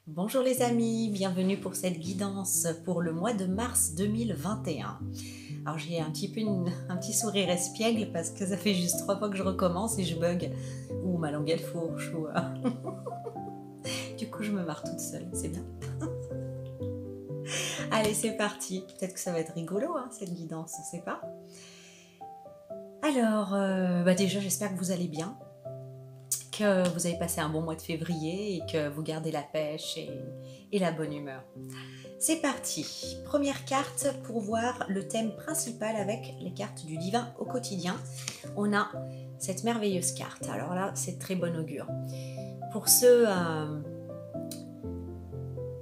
Bonjour les amis, bienvenue pour cette guidance pour le mois de mars 2021. Alors j'ai un petit sourire espiègle parce que ça fait juste 3 fois que je recommence et je bug. Ou ma langue elle fourche. Du coup je me marre toute seule, c'est bien. Allez c'est parti, peut-être que ça va être rigolo cette guidance, on ne sait pas. Alors déjà j'espère que vous allez bien, que vous avez passé un bon mois de février et que vous gardez la pêche et la bonne humeur. C'est parti. Première carte pour voir le thème principal avec les cartes du divin au quotidien. On a cette merveilleuse carte. Alors là, c'est très bon augure. Pour ceux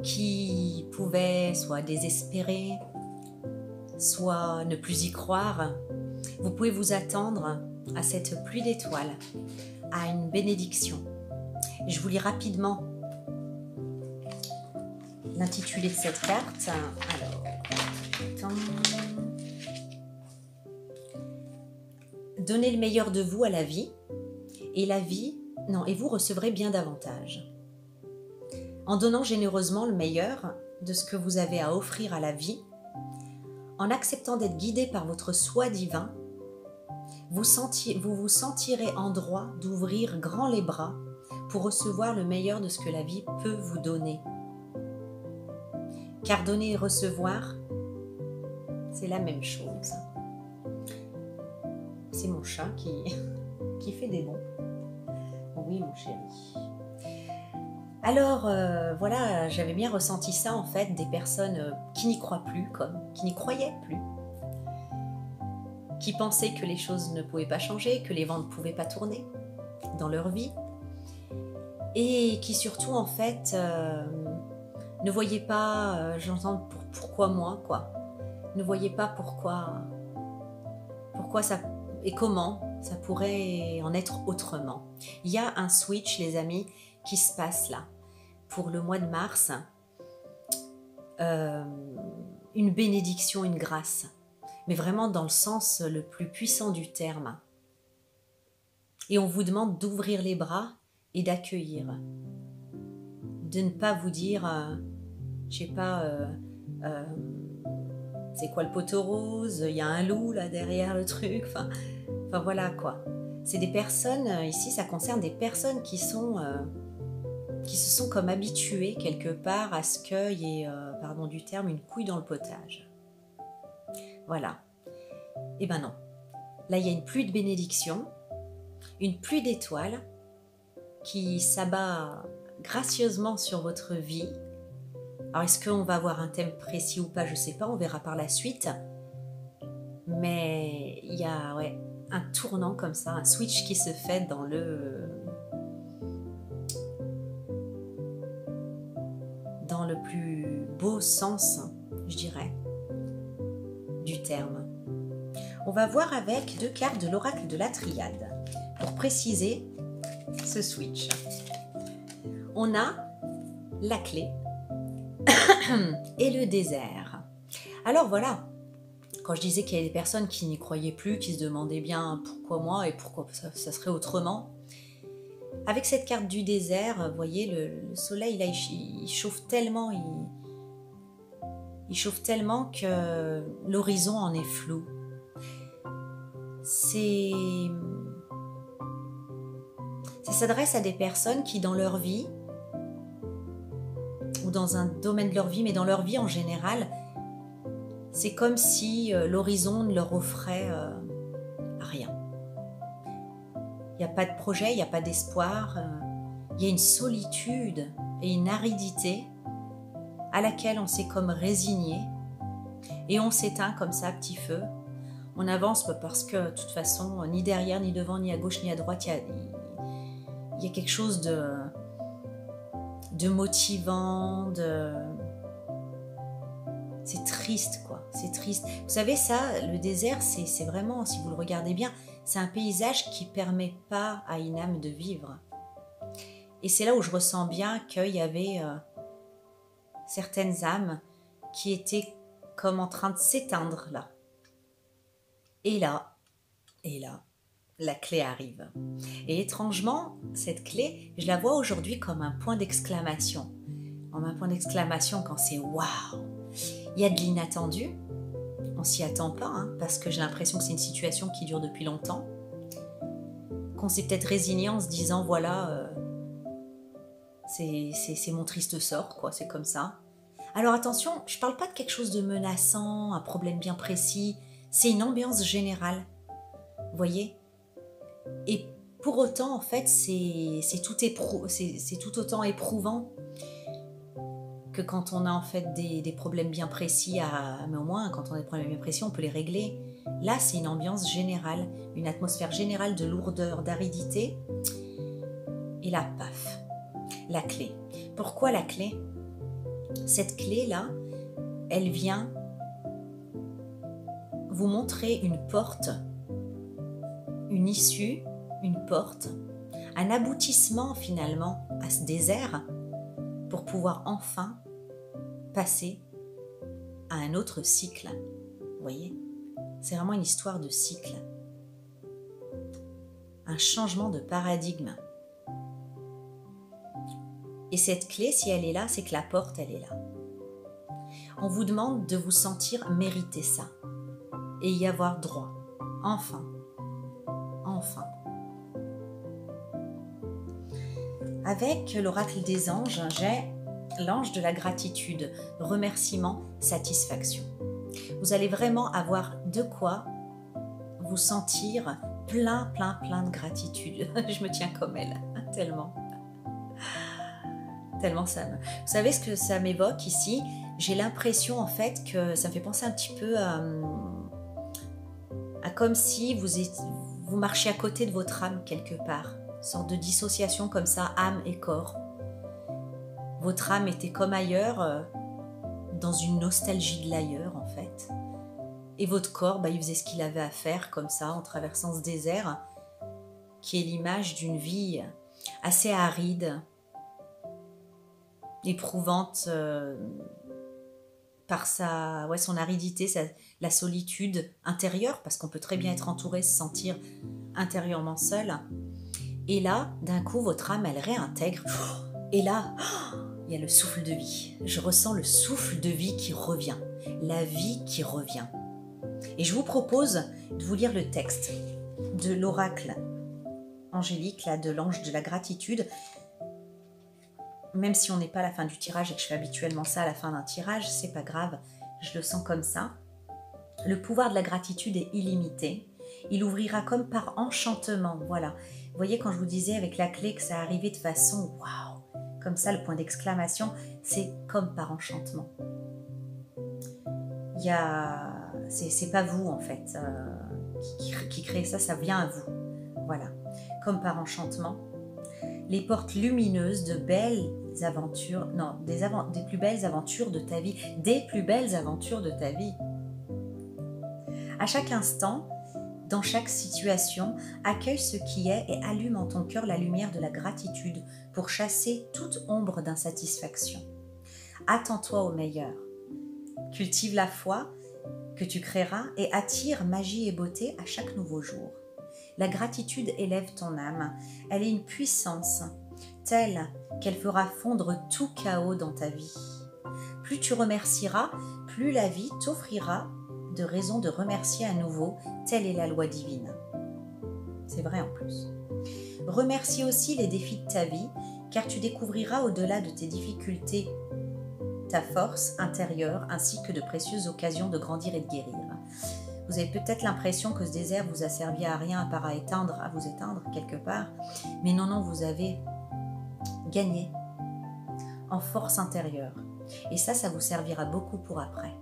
qui pouvaient soit désespérer, soit ne plus y croire, vous pouvez vous attendre à cette pluie d'étoiles, à une bénédiction. Je vous lis rapidement l'intitulé de cette carte. Alors, attends. Donnez le meilleur de vous à la vie, et vous recevrez bien davantage. En donnant généreusement le meilleur de ce que vous avez à offrir à la vie, en acceptant d'être guidé par votre soi divin, vous vous sentirez en droit d'ouvrir grand les bras pour recevoir le meilleur de ce que la vie peut vous donner. Car donner et recevoir, c'est la même chose. C'est mon chat qui fait des bons. Oui, mon chéri. Alors, voilà, j'avais bien ressenti ça, en fait, des personnes qui n'y croient plus, qui n'y croyaient plus, qui pensaient que les choses ne pouvaient pas changer, que les vents ne pouvaient pas tourner dans leur vie, et qui surtout, en fait, ne voyaient pas, j'entends pourquoi moi, quoi. Ne voyaient pas pourquoi ça et comment ça pourrait en être autrement. Il y a un switch, les amis, qui se passe là. Pour le mois de mars, une bénédiction, une grâce, mais vraiment dans le sens le plus puissant du terme. Et on vous demande d'ouvrir les bras et d'accueillir. De ne pas vous dire, je sais pas, c'est quoi le poteau rose, il y a un loup là derrière le truc, enfin voilà quoi. C'est des personnes, ici ça concerne des personnes qui se sont comme habituées quelque part à ce qu'il y ait, pardon du terme, une couille dans le potage. Voilà. Eh ben non. Là il y a une pluie de bénédictions, une pluie d'étoiles qui s'abat gracieusement sur votre vie. Alors, est-ce qu'on va avoir un thème précis ou pas? Je ne sais pas, on verra par la suite. Mais il y a un tournant comme ça, un switch qui se fait dans le plus beau sens, je dirais, du terme. On va voir avec 2 cartes de l'oracle de la Triade pour préciser ce switch. On a la clé et le désert. Alors voilà, quand je disais qu'il y avait des personnes qui n'y croyaient plus, qui se demandaient bien pourquoi moi et pourquoi ça serait autrement, avec cette carte du désert, vous voyez, le soleil là, il chauffe tellement, il chauffe tellement que l'horizon en est flou. Ça s'adresse à des personnes qui dans leur vie, ou dans un domaine de leur vie, mais dans leur vie en général, c'est comme si l'horizon ne leur offrait rien. Il n'y a pas de projet, il n'y a pas d'espoir, il y a une solitude et une aridité à laquelle on s'est comme résigné et on s'éteint comme ça à petit feu. On avance parce que de toute façon, ni derrière, ni devant, ni à gauche, ni à droite, il y a quelque chose de motivant, c'est triste quoi, c'est triste. Vous savez ça, le désert, c'est vraiment, si vous le regardez bien, c'est un paysage qui permet pas à une âme de vivre. Et c'est là où je ressens bien qu'il y avait certaines âmes qui étaient comme en train de s'éteindre là. Et là, la clé arrive. Et étrangement, cette clé, je la vois aujourd'hui comme un point d'exclamation. On met un point d'exclamation quand c'est waouh. Il y a de l'inattendu. On s'y attend pas, hein, parce que j'ai l'impression que c'est une situation qui dure depuis longtemps. Qu'on s'est peut-être résigné en se disant voilà, c'est mon triste sort, quoi, c'est comme ça. Alors attention, je parle pas de quelque chose de menaçant, un problème bien précis. C'est une ambiance générale. Vous voyez? Et pour autant, en fait, c'est tout autant éprouvant que quand on a en fait des problèmes bien précis, mais au moins quand on a des problèmes bien précis, on peut les régler. Là, c'est une ambiance générale, une atmosphère générale de lourdeur, d'aridité. Et là, paf, la clé. Pourquoi la clé? Cette clé-là, elle vient vous montrer une porte, une issue, une porte, un aboutissement finalement à ce désert pour pouvoir enfin passer à un autre cycle. Vous voyez? C'est vraiment une histoire de cycle. Un changement de paradigme. Et cette clé, si elle est là, c'est que la porte, elle est là. On vous demande de vous sentir mériter ça et y avoir droit. Enfin. Enfin. Avec l'oracle des anges, j'ai l'ange de la gratitude, remerciement, satisfaction. Vous allez vraiment avoir de quoi vous sentir plein de gratitude. Je me tiens comme elle, tellement. Tellement ça me... Vous savez ce que ça m'évoque ici? J'ai l'impression en fait que ça me fait penser un petit peu à comme si vous marchiez à côté de votre âme quelque part. Une sorte de dissociation comme ça, âme et corps. Votre âme était comme ailleurs, dans une nostalgie de l'ailleurs en fait. Et votre corps, il faisait ce qu'il avait à faire comme ça, en traversant ce désert, qui est l'image d'une vie assez aride, éprouvante par son aridité, la solitude intérieure, parce qu'on peut très bien être entouré, se sentir intérieurement seul. Et là, d'un coup, votre âme, elle réintègre. Et là, il y a le souffle de vie. Je ressens le souffle de vie qui revient, la vie qui revient. Et je vous propose de vous lire le texte de l'oracle angélique, là, de l'ange de la gratitude. Même si on n'est pas à la fin du tirage et que je fais habituellement ça à la fin d'un tirage, c'est pas grave, je le sens comme ça. Le pouvoir de la gratitude est illimité. Il ouvrira comme par enchantement, voilà. Vous voyez quand je vous disais avec la clé que ça arrivait de façon waouh, comme ça le point d'exclamation, c'est comme par enchantement. C'est pas vous en fait qui créez ça, ça vient à vous. Voilà, comme par enchantement. Les portes lumineuses de belles aventures, non, des plus belles aventures de ta vie, des plus belles aventures de ta vie. À chaque instant, dans chaque situation, accueille ce qui est et allume en ton cœur la lumière de la gratitude pour chasser toute ombre d'insatisfaction. Attends-toi au meilleur. Cultive la foi que tu créeras et attire magie et beauté à chaque nouveau jour. La gratitude élève ton âme. Elle est une puissance telle qu'elle fera fondre tout chaos dans ta vie. Plus tu remercieras, plus la vie t'offrira de raisons de remercier à nouveau. Telle est la loi divine. C'est vrai en plus. Remercie aussi les défis de ta vie, car tu découvriras au-delà de tes difficultés ta force intérieure ainsi que de précieuses occasions de grandir et de guérir. Vous avez peut-être l'impression que ce désert vous a servi à rien à part à vous éteindre quelque part. Mais non, vous avez gagné en force intérieure. Et ça vous servira beaucoup pour après.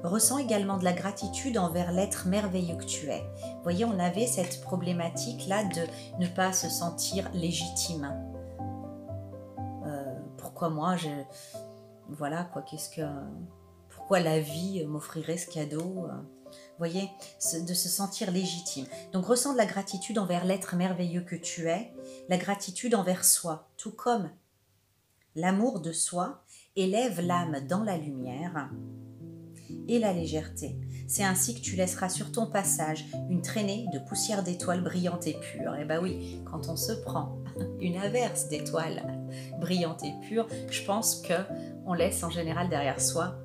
Ressens également de la gratitude envers l'être merveilleux que tu es. Vous voyez, on avait cette problématique-là de ne pas se sentir légitime. Pourquoi moi, voilà, quoi, pourquoi la vie m'offrirait ce cadeau, vous voyez, de se sentir légitime. Donc ressens de la gratitude envers l'être merveilleux que tu es, la gratitude envers soi, tout comme l'amour de soi élève l'âme dans la lumière et la légèreté. C'est ainsi que tu laisseras sur ton passage une traînée de poussière d'étoiles brillantes et pures. Et bah oui, quand on se prend une averse d'étoiles brillantes et pures, je pense que on laisse en général derrière soi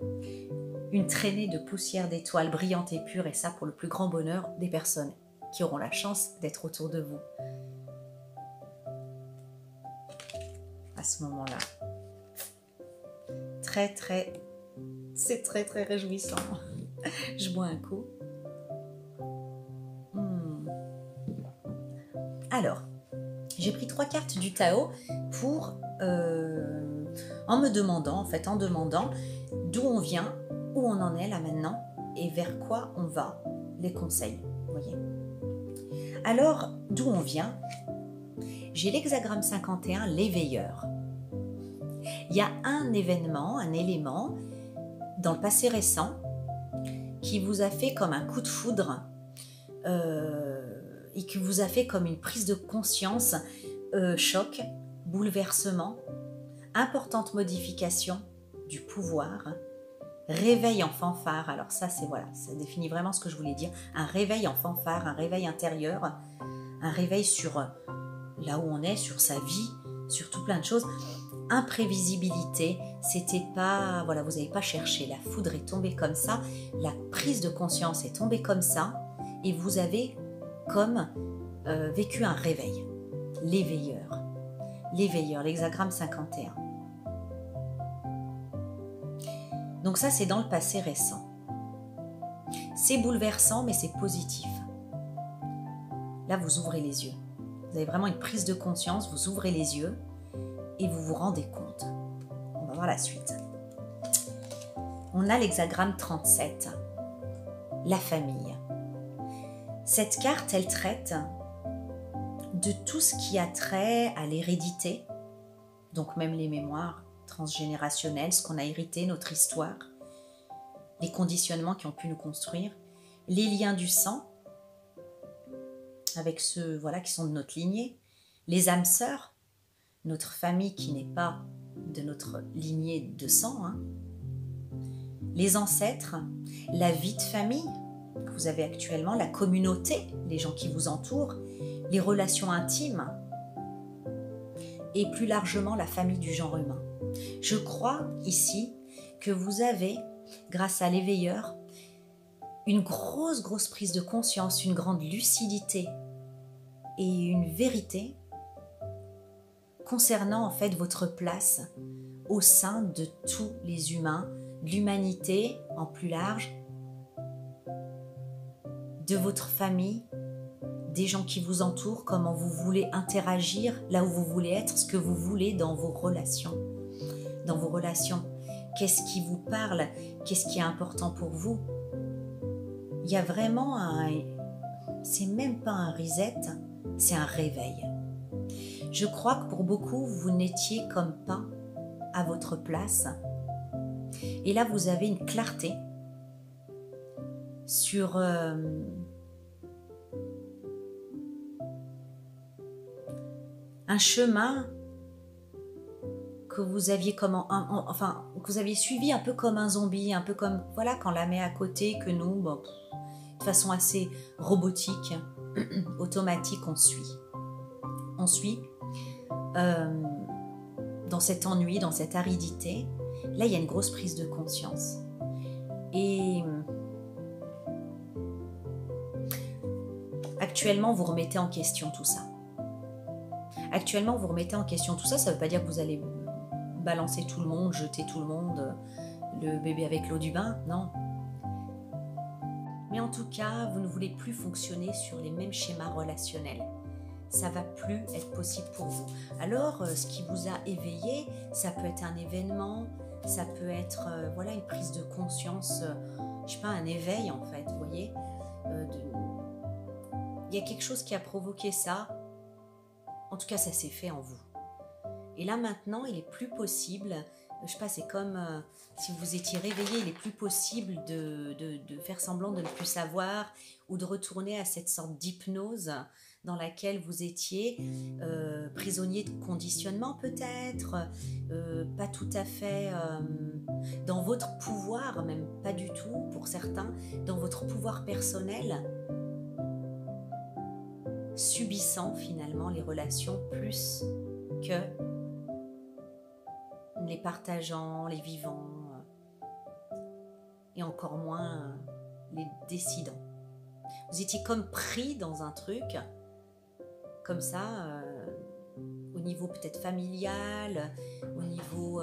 une traînée de poussière d'étoiles brillantes et pures, et ça pour le plus grand bonheur des personnes qui auront la chance d'être autour de vous à ce moment-là. C'est très réjouissant. Je bois un coup. Alors, j'ai pris 3 cartes du Tao pour en demandant d'où on vient, où on en est là maintenant et vers quoi on va, les conseils. Voyez. Alors, d'où on vient, j'ai l'hexagramme 51, l'éveilleur. Il y a un événement, un élément dans le passé récent qui vous a fait comme un coup de foudre et qui vous a fait comme une prise de conscience, choc, bouleversement, importante modification du pouvoir, réveil en fanfare. Alors ça, c'est voilà, ça définit vraiment ce que je voulais dire. Un réveil en fanfare, un réveil intérieur, un réveil sur là où on est, sur sa vie, sur tout plein de choses. Imprévisibilité, c'était pas, voilà, vous n'avez pas cherché, la foudre est tombée comme ça, la prise de conscience est tombée comme ça, et vous avez comme vécu un réveil, l'éveilleur, l'hexagramme 51. Donc ça, c'est dans le passé récent. C'est bouleversant, mais c'est positif. Là, vous ouvrez les yeux. Vous avez vraiment une prise de conscience, vous ouvrez les yeux et vous vous rendez compte. On va voir la suite. On a l'hexagramme 37, la famille. Cette carte, elle traite de tout ce qui a trait à l'hérédité, donc même les mémoires transgénérationnelles, ce qu'on a hérité, notre histoire, les conditionnements qui ont pu nous construire, les liens du sang, avec ceux voilà, qui sont de notre lignée, les âmes sœurs, notre famille qui n'est pas de notre lignée de sang, hein, les ancêtres, la vie de famille que vous avez actuellement, la communauté, les gens qui vous entourent, les relations intimes et plus largement la famille du genre humain. Je crois ici que vous avez, grâce à l'éveilleur, une grosse prise de conscience, une grande lucidité et une vérité concernant en fait votre place au sein de tous les humains, de l'humanité en plus large, de votre famille, des gens qui vous entourent, comment vous voulez interagir, là où vous voulez être, ce que vous voulez dans vos relations. Dans vos relations, qu'est-ce qui vous parle, qu'est-ce qui est important pour vous. Il y a vraiment c'est même pas un reset, c'est un réveil. Je crois que pour beaucoup, vous n'étiez comme pas à votre place. Et là, vous avez une clarté sur un chemin que vous aviez que vous aviez suivi un peu comme un zombie, un peu comme voilà quand on la met à côté, que nous, bon, de façon assez robotique, automatique, on suit. On suit dans cet ennui, dans cette aridité. Là, il y a une grosse prise de conscience. Et actuellement, vous remettez en question tout ça. Actuellement, vous remettez en question tout ça. Ça ne veut pas dire que vous allez balancer tout le monde, jeter tout le monde, le bébé avec l'eau du bain, non. Mais en tout cas, vous ne voulez plus fonctionner sur les mêmes schémas relationnels. Ça ne va plus être possible pour vous. Alors, ce qui vous a éveillé, ça peut être un événement, ça peut être voilà, une prise de conscience, je sais pas, un éveil en fait, vous voyez. Il y a quelque chose qui a provoqué ça. En tout cas, ça s'est fait en vous. Et là, maintenant, il est plus possible, je sais pas, c'est comme si vous étiez réveillé, il est plus possible de faire semblant de ne plus savoir ou de retourner à cette sorte d'hypnose dans laquelle vous étiez prisonnier de conditionnement peut-être, pas tout à fait dans votre pouvoir, même pas du tout pour certains, dans votre pouvoir personnel, subissant finalement les relations plus que les partageants, les vivants, et encore moins les décidants. Vous étiez comme pris dans un truc, comme ça, au niveau peut-être familial, au niveau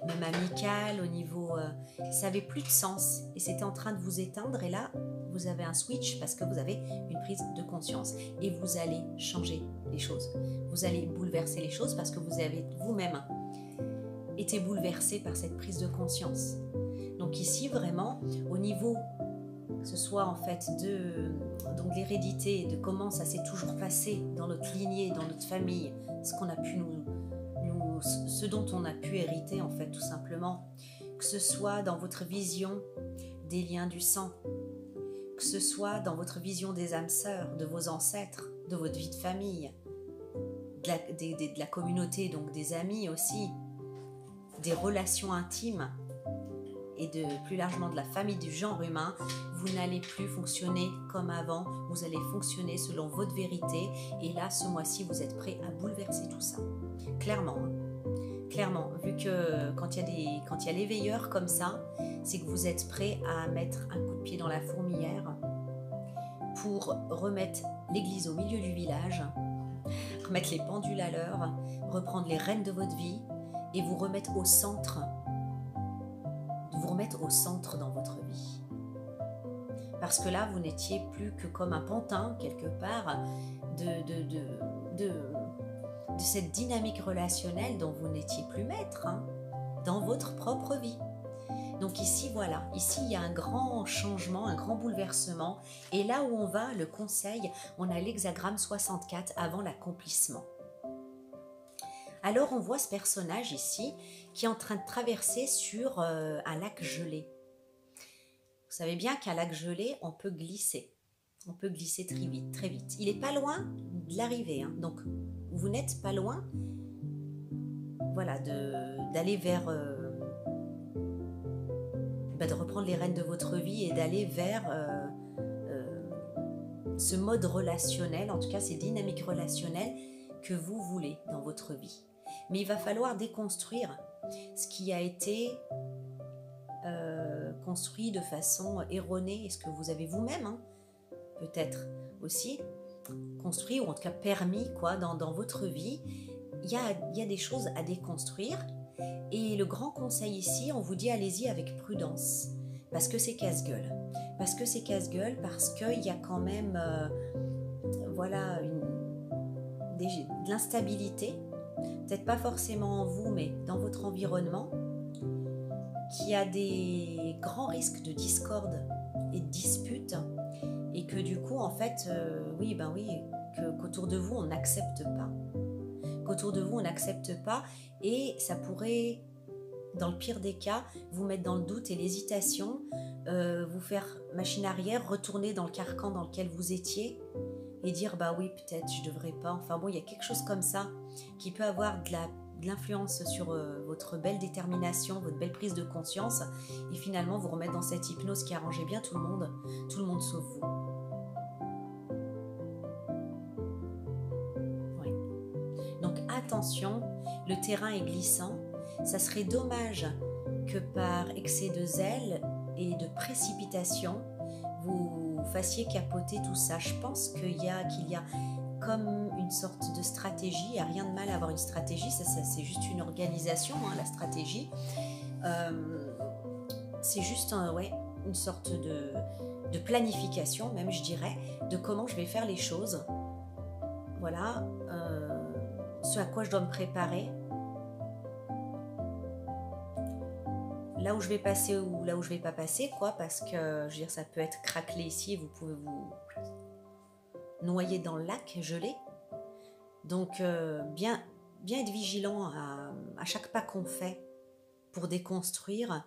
même amical, au niveau... ça n'avait plus de sens et c'était en train de vous éteindre. Et là, vous avez un switch parce que vous avez une prise de conscience et vous allez changer les choses. Vous allez bouleverser les choses parce que vous avez vous-même été bouleversé par cette prise de conscience. Donc ici, vraiment, au niveau... que ce soit en fait de l'hérédité, de comment ça s'est toujours passé dans notre lignée, dans notre famille, ce qu'on a pu ce dont on a pu hériter en fait tout simplement, que ce soit dans votre vision des liens du sang, que ce soit dans votre vision des âmes sœurs, de vos ancêtres, de votre vie de famille, de la communauté, donc des amis aussi, des relations intimes, et plus largement de la famille du genre humain, vous n'allez plus fonctionner comme avant, vous allez fonctionner selon votre vérité, et là, ce mois-ci, vous êtes prêt à bouleverser tout ça. Clairement, hein. Clairement, vu que quand il y a l'éveilleur comme ça, c'est que vous êtes prêt à mettre un coup de pied dans la fourmilière pour remettre l'église au milieu du village, remettre les pendules à l'heure, reprendre les rênes de votre vie, et vous remettre au centre, dans votre vie. Parce que là, vous n'étiez plus que comme un pantin, quelque part, de cette dynamique relationnelle dont vous n'étiez plus maître, hein, dans votre propre vie. Donc ici, voilà, ici, il y a un grand changement, un grand bouleversement. Et là où on va, le conseil, on a l'hexagramme 64 avant l'accomplissement. Alors on voit ce personnage ici qui est en train de traverser sur un lac gelé. Vous savez bien qu'un lac gelé, on peut glisser. On peut glisser très vite, très vite. Il n'est pas loin de l'arrivée, hein. Donc vous n'êtes pas loin, voilà, d'aller vers... de reprendre les rênes de votre vie et d'aller vers ce mode relationnel, en tout cas ces dynamiques relationnelles que vous voulez dans votre vie. Mais il va falloir déconstruire ce qui a été construit de façon erronée, et ce que vous avez vous-même, hein, peut-être aussi construit, ou en tout cas permis quoi, dans votre vie. Il y a des choses à déconstruire, et le grand conseil ici, on vous dit allez-y avec prudence, parce que c'est casse-gueule. Parce que c'est casse-gueule, parce qu'il y a quand même voilà, de l'instabilité, peut-être pas forcément en vous, mais dans votre environnement, qui a des grands risques de discorde et de disputes, et que du coup, en fait, qu'autour de vous, on n'accepte pas. Qu'autour de vous, on n'accepte pas, et ça pourrait, dans le pire des cas, vous mettre dans le doute et l'hésitation, vous faire machine arrière, retourner dans le carcan dans lequel vous étiez, et dire bah oui, peut-être je devrais pas. Enfin bon, il y a quelque chose comme ça qui peut avoir de l'influence sur votre belle détermination, votre belle prise de conscience, et finalement vous remettre dans cette hypnose qui arrangeait bien tout le monde sauf vous. Ouais. Donc attention, le terrain est glissant. Ça serait dommage que par excès de zèle et de précipitation, vous fassiez capoter tout ça. Je pense qu'il y a comme une sorte de stratégie. Il n'y a rien de mal à avoir une stratégie, ça c'est juste une organisation, hein, la stratégie. C'est juste une sorte de planification, même je dirais, de comment je vais faire les choses. Voilà, ce à quoi je dois me préparer. Là où je vais passer ou là où je vais pas passer, quoi, parce que je veux dire, ça peut être craquelé ici et vous pouvez vous noyer dans le lac gelé. Donc bien être vigilant à chaque pas qu'on fait pour déconstruire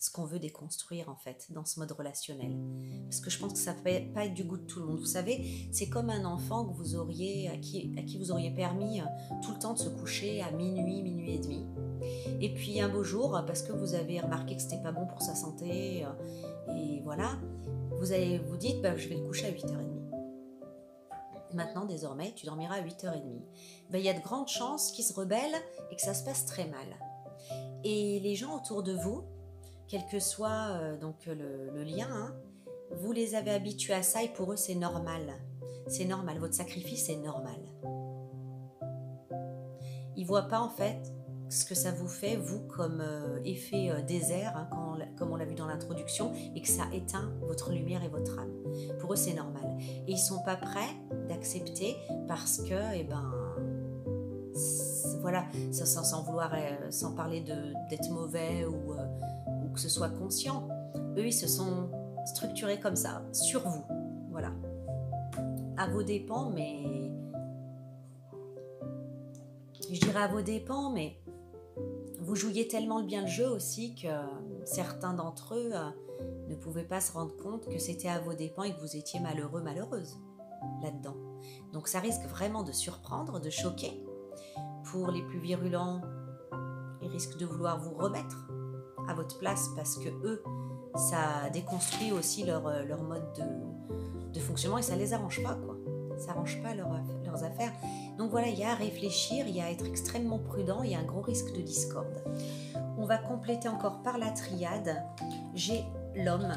ce qu'on veut déconstruire en fait dans ce mode relationnel. Parce que je pense que ça ne peut pas être du goût de tout le monde. Vous savez, c'est comme un enfant que vous auriez, à qui vous auriez permis tout le temps de se coucher à minuit, minuit et demi. Et puis un beau jour, parce que vous avez remarqué que c'était pas bon pour sa santé, et voilà, vous dites je vais le coucher à 8h30. Maintenant, désormais, tu dormiras à 8h30. Il y a de grandes chances qu'il se rebelle et que ça se passe très mal. Et les gens autour de vous, quel que soit donc le lien, hein, vous les avez habitués à ça et pour eux c'est normal. C'est normal, votre sacrifice est normal. Ils ne voient pas en fait ce que ça vous fait, vous, comme effet désert, hein, comme on l'a vu dans l'introduction, et que ça éteint votre lumière et votre âme. Pour eux c'est normal. Et ils ne sont pas prêts d'accepter parce que, voilà, sans vouloir, sans parler d'être mauvais ou que ce soit conscient, eux ils se sont structurés comme ça, sur vous, voilà, à vos dépens, mais je dirais à vos dépens, mais vous jouiez tellement bien le jeu aussi que certains d'entre eux ne pouvaient pas se rendre compte que c'était à vos dépens et que vous étiez malheureux, malheureuse là-dedans. Donc ça risque vraiment de surprendre, de choquer. Pour les plus virulents, ils risquent de vouloir vous remettre à votre place parce que eux, ça déconstruit aussi leur mode de fonctionnement et ça les arrange pas, quoi. Ça arrange pas leurs affaires. Donc voilà, il y a à réfléchir, il y a à être extrêmement prudent, il y a un gros risque de discorde. On va compléter encore par la triade. J'ai l'homme.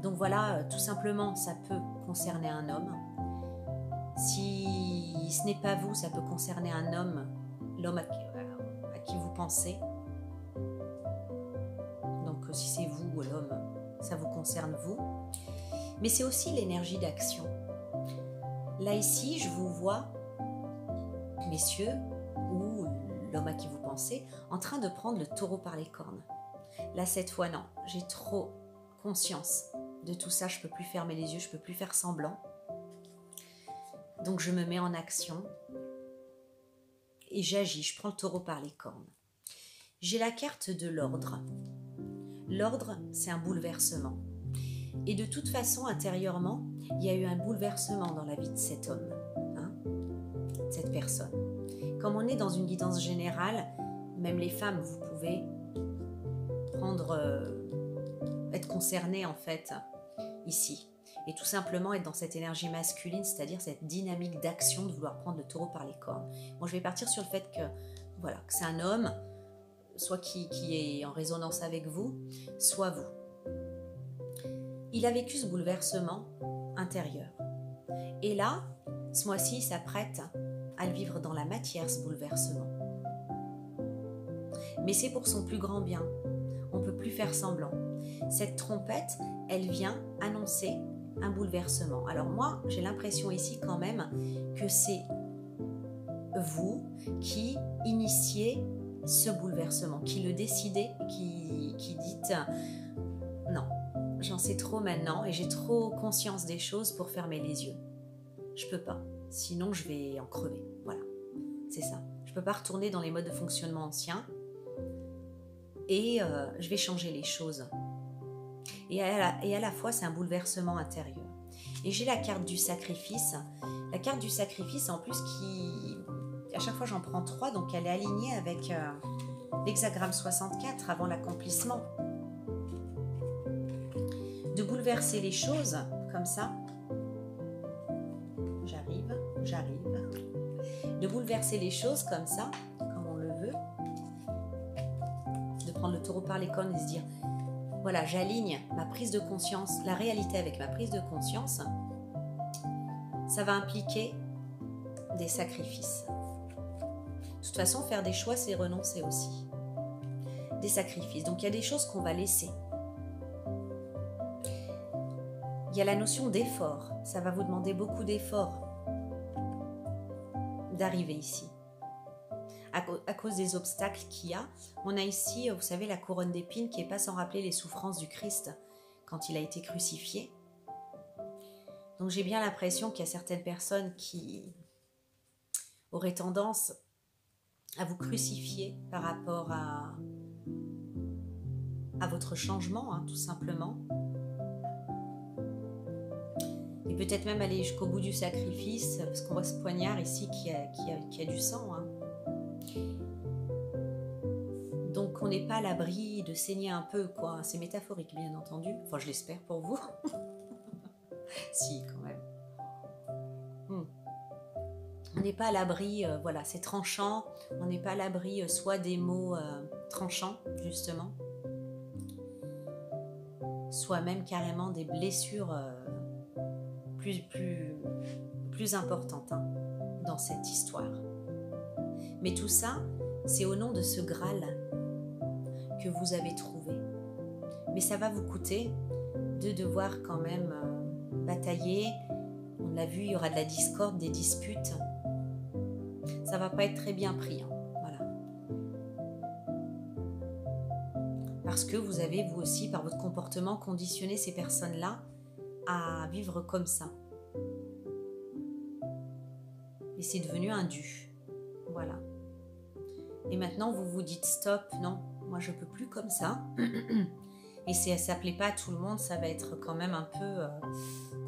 Donc voilà, tout simplement, ça peut concerner un homme. Si ce n'est pas vous, ça peut concerner un homme, l'homme à qui vous pensez. Donc si c'est vous, l'homme, ça vous concerne vous. Mais c'est aussi l'énergie d'action. Là ici, je vous vois, messieurs, ou l'homme à qui vous pensez, en train de prendre le taureau par les cornes. Là, cette fois, non, j'ai trop conscience de tout ça, je ne peux plus fermer les yeux, je ne peux plus faire semblant. Donc je me mets en action et j'agis, je prends le taureau par les cornes. J'ai la carte de l'ordre. L'ordre, c'est un bouleversement. Et de toute façon, intérieurement, il y a eu un bouleversement dans la vie de cet homme, hein, cette personne. Comme on est dans une guidance générale, même les femmes, vous pouvez être concernées en fait ici. Et tout simplement être dans cette énergie masculine, c'est-à-dire cette dynamique d'action de vouloir prendre le taureau par les cornes. Moi, je vais partir sur le fait que, voilà, que c'est un homme, soit qui est en résonance avec vous, soit vous. Il a vécu ce bouleversement intérieur. Et là, ce mois-ci, il s'apprête à le vivre dans la matière, ce bouleversement. Mais c'est pour son plus grand bien. On ne peut plus faire semblant. Cette trompette, elle vient annoncer un bouleversement. Alors moi, j'ai l'impression ici quand même que c'est vous qui initiez ce bouleversement, qui le décidez, qui dites non, j'en sais trop maintenant et j'ai trop conscience des choses pour fermer les yeux. Je peux pas, sinon je vais en crever. Voilà, c'est ça. Je peux pas retourner dans les modes de fonctionnement anciens et je vais changer les choses. Et à la fois, c'est un bouleversement intérieur. Et j'ai la carte du sacrifice. La carte du sacrifice, en plus, à chaque fois, j'en prends 3, donc elle est alignée avec l'hexagramme 64 avant l'accomplissement. De bouleverser les choses, comme ça. J'arrive. De bouleverser les choses, comme ça, comme on le veut. De prendre le taureau par les cornes et se dire... Voilà, j'aligne ma prise de conscience, la réalité avec ma prise de conscience. Ça va impliquer des sacrifices. De toute façon, faire des choix, c'est renoncer aussi. Des sacrifices. Donc, il y a des choses qu'on va laisser. Il y a la notion d'effort. Ça va vous demander beaucoup d'efforts d'arriver ici. À cause des obstacles qu'il y a. On a ici, vous savez, la couronne d'épines qui n'est pas sans rappeler les souffrances du Christ quand il a été crucifié. Donc j'ai bien l'impression qu'il y a certaines personnes qui auraient tendance à vous crucifier par rapport à votre changement, hein, tout simplement. Et peut-être même aller jusqu'au bout du sacrifice, parce qu'on voit ce poignard ici qui a du sang. Hein. Donc on n'est pas à l'abri de saigner un peu, quoi. C'est métaphorique, bien entendu. Enfin, je l'espère pour vous. Si, quand même. On n'est pas à l'abri, voilà, c'est tranchant. On n'est pas à l'abri soit des mots tranchants, justement, soit même carrément des blessures plus importantes, hein, dans cette histoire. Mais tout ça, c'est au nom de ce Graal que vous avez trouvé. Mais ça va vous coûter de devoir quand même batailler. On l'a vu, il y aura de la discorde, des disputes. Ça va pas être très bien pris, hein. Voilà. Parce que vous avez, vous aussi, par votre comportement, conditionné ces personnes-là à vivre comme ça. Et c'est devenu un dû. Voilà. Et maintenant, vous vous dites stop, non, moi je peux plus comme ça. Et ça ne plaît pas à tout le monde, ça va être quand même un peu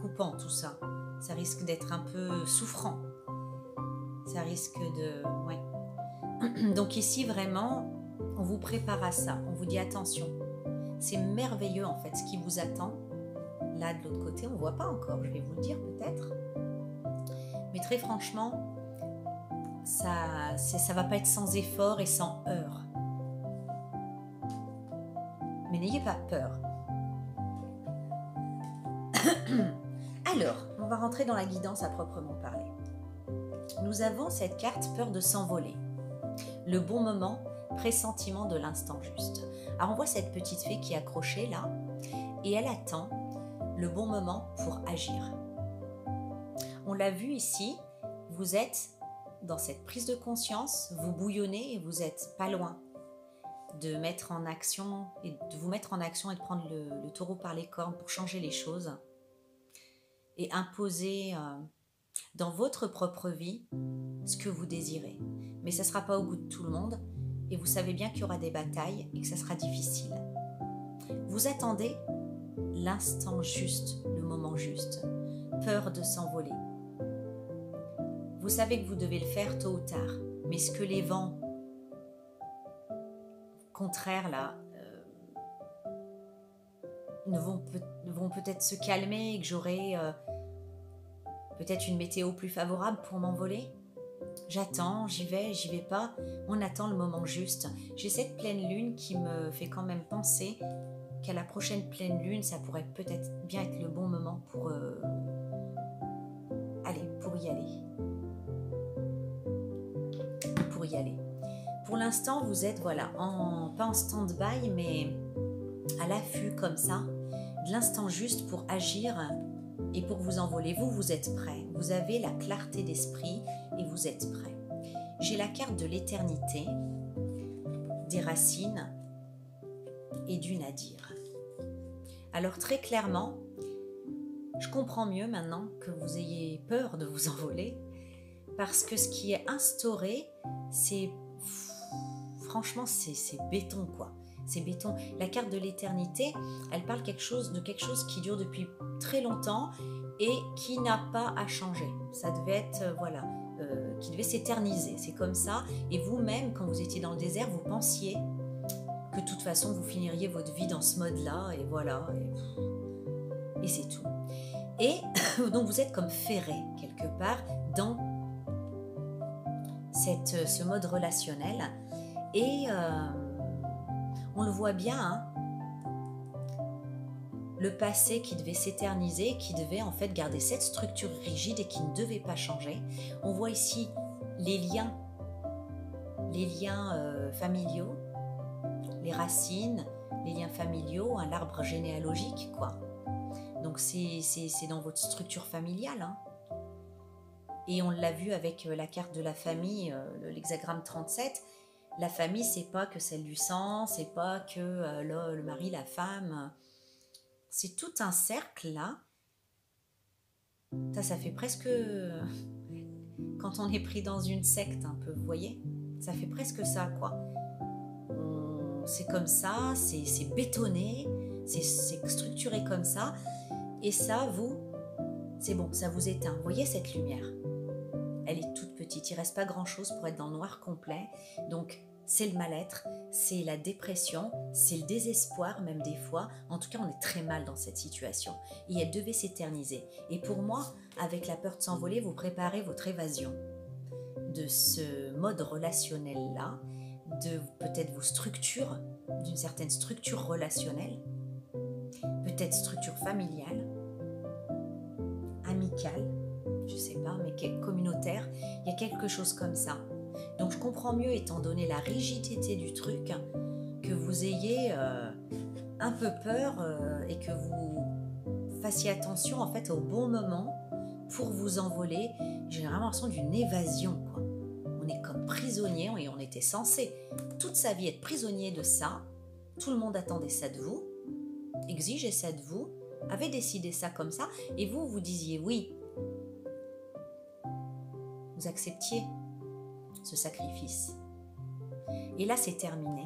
coupant tout ça. Ça risque d'être un peu souffrant. Ça risque de... Ouais. Donc ici, vraiment, on vous prépare à ça. On vous dit attention. C'est merveilleux en fait ce qui vous attend. Là, de l'autre côté, on ne voit pas encore, je vais vous le dire peut-être. Mais très franchement, ça ne va pas être sans effort et sans heurts. Mais n'ayez pas peur. Alors, on va rentrer dans la guidance à proprement parler. Nous avons cette carte peur de s'envoler. Le bon moment, pressentiment de l'instant juste. Alors on voit cette petite fée qui est accrochée là et elle attend le bon moment pour agir. On l'a vu ici, vous êtes dans cette prise de conscience, vous bouillonnez et vous n'êtes pas loin de mettre en action et de vous mettre en action et de prendre le taureau par les cornes pour changer les choses et imposer dans votre propre vie ce que vous désirez. Mais ça ne sera pas au goût de tout le monde et vous savez bien qu'il y aura des batailles et que ça sera difficile. Vous attendez l'instant juste, le moment juste. Peur de s'envoler. Vous savez que vous devez le faire tôt ou tard, mais ce que les vents contraires là vont peut-être se calmer et que j'aurai peut-être une météo plus favorable pour m'envoler. J'attends, j'y vais pas, on attend le moment juste. J'ai cette pleine lune qui me fait quand même penser qu'à la prochaine pleine lune, ça pourrait peut-être bien être le bon moment pour y aller. Pour y aller. Pour l'instant, vous êtes voilà, pas en stand-by, mais à l'affût comme ça, de l'instant juste pour agir et pour vous envoler. Vous êtes prêt. Vous avez la clarté d'esprit et vous êtes prêt. J'ai la carte de l'éternité, des racines et du nadir. Alors très clairement, je comprends mieux maintenant que vous ayez peur de vous envoler parce que ce qui est instauré, c'est franchement, c'est béton quoi. C'est béton. La carte de l'éternité, elle parle de quelque chose qui dure depuis très longtemps et qui n'a pas à changer. Ça devait être, qui devait s'éterniser. C'est comme ça. Et vous-même, quand vous étiez dans le désert, vous pensiez que de toute façon, vous finiriez votre vie dans ce mode-là. Et voilà. Et c'est tout. Et donc, vous êtes comme ferré, quelque part, dans ce mode relationnel. Et on le voit bien, hein, le passé qui devait s'éterniser, qui devait en fait garder cette structure rigide et qui ne devait pas changer. On voit ici les liens familiaux, les racines, les liens familiaux, l'arbre généalogique, quoi. Donc c'est dans votre structure familiale, hein. Et on l'a vu avec la carte de la famille, l'hexagramme 37. La famille, c'est pas que celle du sang, c'est pas que le mari, la femme. C'est tout un cercle là. Ça fait presque... Quand on est pris dans une secte un peu, vous voyez? Ça fait presque ça, quoi. c'est comme ça, c'est bétonné, c'est structuré comme ça. Et ça, c'est bon, ça vous éteint. Vous voyez cette lumière? Elle est toute petite, il ne reste pas grand-chose pour être dans le noir complet. Donc, c'est le mal-être, c'est la dépression, c'est le désespoir même des fois. En tout cas, on est très mal dans cette situation. Et elle devait s'éterniser. Et pour moi, avec la peur de s'envoler, vous préparez votre évasion de ce mode relationnel-là, de peut-être vos structures, d'une certaine structure relationnelle, peut-être structure familiale, amicale, je sais pas, mais communautaire, il y a quelque chose comme ça. Donc je comprends mieux, étant donné la rigidité du truc, que vous ayez un peu peur et que vous fassiez attention en fait au bon moment pour vous envoler. J'ai vraiment l'impression d'une évasion, quoi. On est comme prisonnier et on était censé toute sa vie être prisonnier de ça. Tout le monde attendait ça de vous, exigeait ça de vous, avait décidé ça comme ça, et vous, vous disiez oui. Vous acceptiez ce sacrifice. Et là, c'est terminé.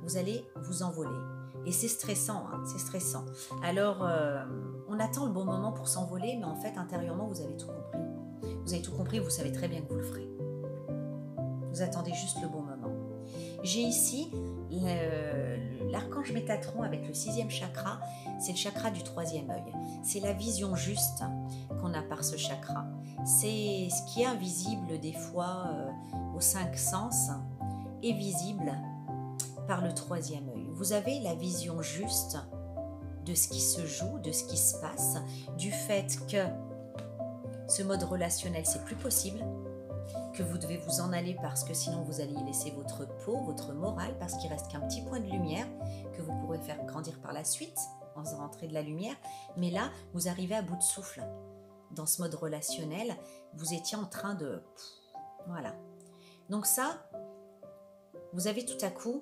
Vous allez vous envoler. Et c'est stressant, hein, c'est stressant. Alors, on attend le bon moment pour s'envoler, mais en fait, intérieurement, vous avez tout compris. Vous avez tout compris, vous savez très bien que vous le ferez. Vous attendez juste le bon moment. J'ai ici l'archange Métatron avec le 6e chakra. C'est le chakra du 3e œil. C'est la vision juste qu'on a par ce chakra. C'est ce qui est invisible des fois aux 5 sens est visible par le 3e œil. Vous avez la vision juste de ce qui se joue, de ce qui se passe, du fait que ce mode relationnel, c'est plus possible, que vous devez vous en aller parce que sinon vous allez y laisser votre peau, votre morale, parce qu'il reste qu'un petit point de lumière que vous pourrez faire grandir par la suite en faisant rentrer de la lumière. Mais là, vous arrivez à bout de souffle. Dans ce mode relationnel, vous étiez en train de... Voilà. Donc ça, vous avez tout à coup,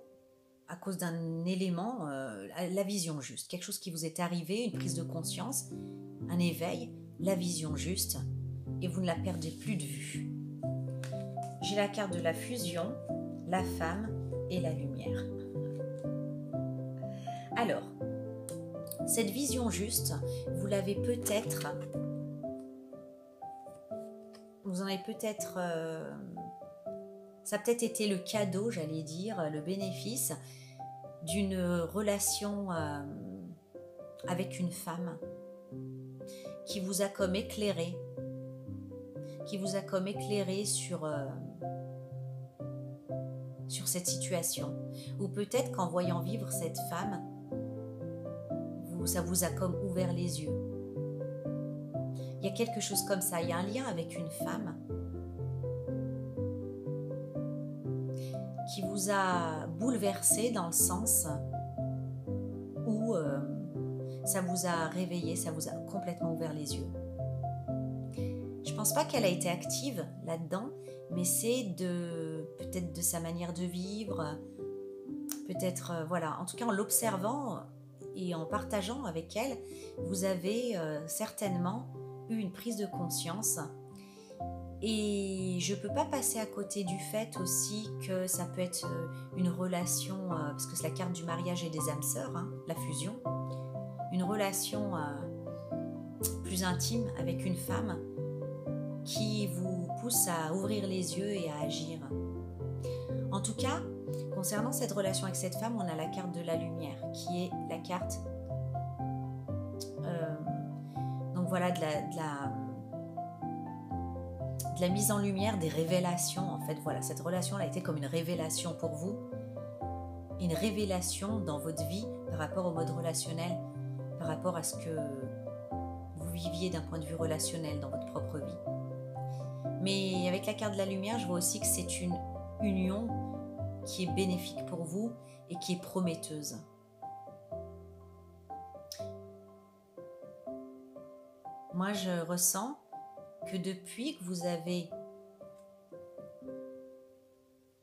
à cause d'un élément, la vision juste, quelque chose qui vous est arrivé, une prise de conscience, un éveil, la vision juste, et vous ne la perdez plus de vue. J'ai la carte de la fusion, la femme et la lumière. Alors, cette vision juste, vous l'avez peut-être... Vous en avez peut-être... ça a peut-être été le cadeau, j'allais dire, le bénéfice d'une relation avec une femme qui vous a comme éclairé, sur cette situation. Ou peut-être qu'en voyant vivre cette femme, ça vous a comme ouvert les yeux. Il y a quelque chose comme ça, il y a un lien avec une femme qui vous a bouleversé dans le sens où ça vous a réveillé, ça vous a complètement ouvert les yeux. Je pense pas qu'elle a été active là-dedans, mais c'est peut-être de sa manière de vivre, peut-être, voilà, en tout cas en l'observant et en partageant avec elle, vous avez certainement eu une prise de conscience. Et je ne peux pas passer à côté du fait aussi que ça peut être une relation, parce que c'est la carte du mariage et des âmes sœurs, hein, la fusion, une relation plus intime avec une femme qui vous pousse à ouvrir les yeux et à agir. En tout cas, concernant cette relation avec cette femme, on a la carte de la lumière, qui est la carte donc voilà, de la mise en lumière des révélations. En fait, voilà, cette relation elle a été comme une révélation pour vous, une révélation dans votre vie par rapport au mode relationnel, par rapport à ce que vous viviez d'un point de vue relationnel dans votre propre vie. Mais avec la carte de la lumière, je vois aussi que c'est une union qui est bénéfique pour vous et qui est prometteuse. Moi, je ressens que depuis que vous avez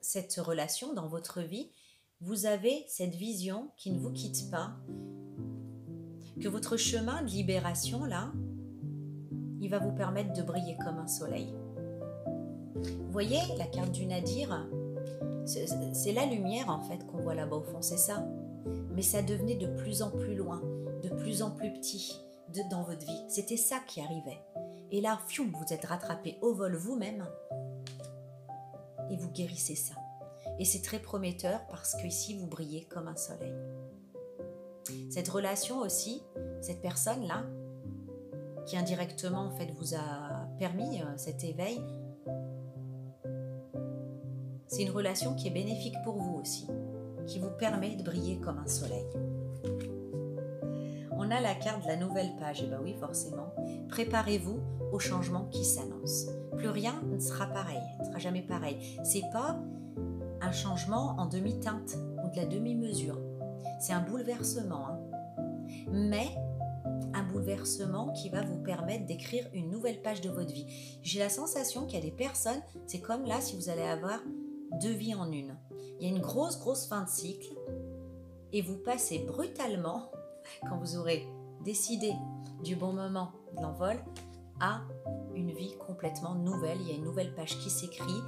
cette relation dans votre vie, vous avez cette vision qui ne vous quitte pas, que votre chemin de libération, là, il va vous permettre de briller comme un soleil. Vous voyez la carte du Nadir, C'est la lumière en fait qu'on voit là-bas au fond, c'est ça. Mais ça devenait de plus en plus loin, de plus en plus petit dans votre vie. C'était ça qui arrivait. Et là, fium, vous êtes rattrapé au vol vous-même et vous guérissez ça. Et c'est très prometteur parce qu'ici, vous brillez comme un soleil. Cette relation aussi, cette personne-là, qui indirectement en fait vous a permis cet éveil, c'est une relation qui est bénéfique pour vous aussi, qui vous permet de briller comme un soleil. On a la carte de la nouvelle page, et bien oui forcément, préparez-vous au changement qui s'annonce. Plus rien ne sera pareil, ne sera jamais pareil. C'est pas un changement en demi-teinte ou de la demi-mesure, c'est un bouleversement, hein. Mais un bouleversement qui va vous permettre d'écrire une nouvelle page de votre vie. J'ai la sensation qu'il y a des personnes, c'est comme là si vous allez avoir 2 vies en une. Il y a une grosse fin de cycle et vous passez brutalement, quand vous aurez décidé du bon moment de l'envol, à une vie complètement nouvelle. Il y a une nouvelle page qui s'écrit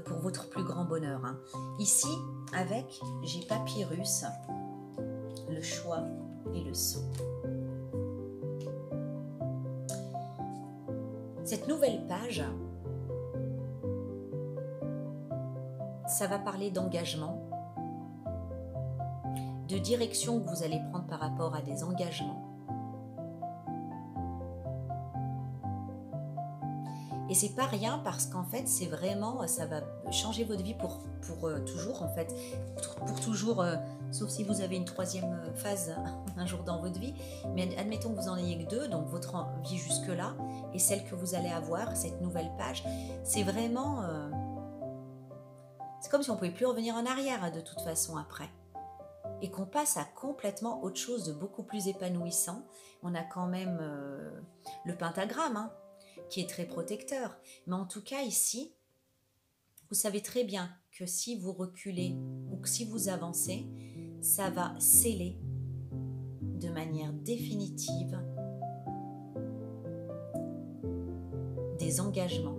pour votre plus grand bonheur, hein. Ici, avec, j'ai Papyrus, le choix et le son. Cette nouvelle page, ça va parler d'engagement, de direction que vous allez prendre par rapport à des engagements. Et c'est pas rien parce qu'en fait, c'est vraiment, ça va changer votre vie pour toujours en fait, pour toujours, sauf si vous avez une 3e phase un jour dans votre vie. Mais admettons que vous en ayez que 2, donc votre vie jusque-là et celle que vous allez avoir, cette nouvelle page, c'est vraiment, c'est comme si on pouvait plus revenir en arrière de toute façon après. Et qu'on passe à complètement autre chose de beaucoup plus épanouissant. On a quand même le pentagramme, hein, qui est très protecteur. Mais en tout cas, ici, vous savez très bien que si vous reculez ou que si vous avancez, ça va sceller de manière définitive des engagements,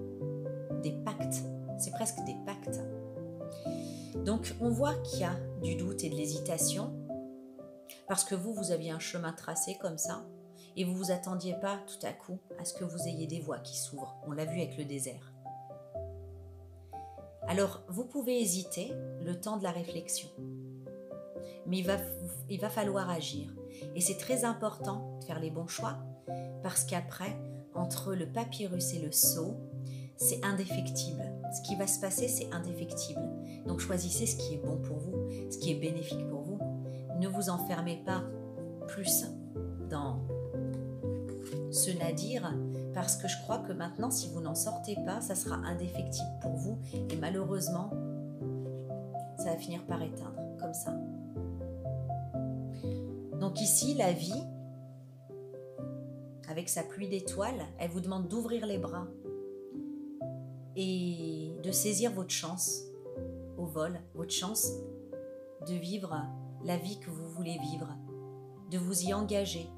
des pactes. C'est presque des pactes. Donc, on voit qu'il y a du doute et de l'hésitation parce que vous aviez un chemin tracé comme ça. Et vous ne vous attendiez pas tout à coup à ce que vous ayez des voies qui s'ouvrent. On l'a vu avec le désert. Alors, vous pouvez hésiter le temps de la réflexion. Mais il va falloir agir. Et c'est très important de faire les bons choix parce qu'après, entre le papyrus et le sceau, c'est indéfectible. Ce qui va se passer, c'est indéfectible. Donc, choisissez ce qui est bon pour vous, ce qui est bénéfique pour vous. Ne vous enfermez pas plus dans ce nadir, parce que je crois que maintenant, si vous n'en sortez pas, ça sera indéfectible pour vous et malheureusement, ça va finir par éteindre, comme ça. Donc ici, la vie, avec sa pluie d'étoiles, elle vous demande d'ouvrir les bras et de saisir votre chance au vol, votre chance de vivre la vie que vous voulez vivre, de vous y engager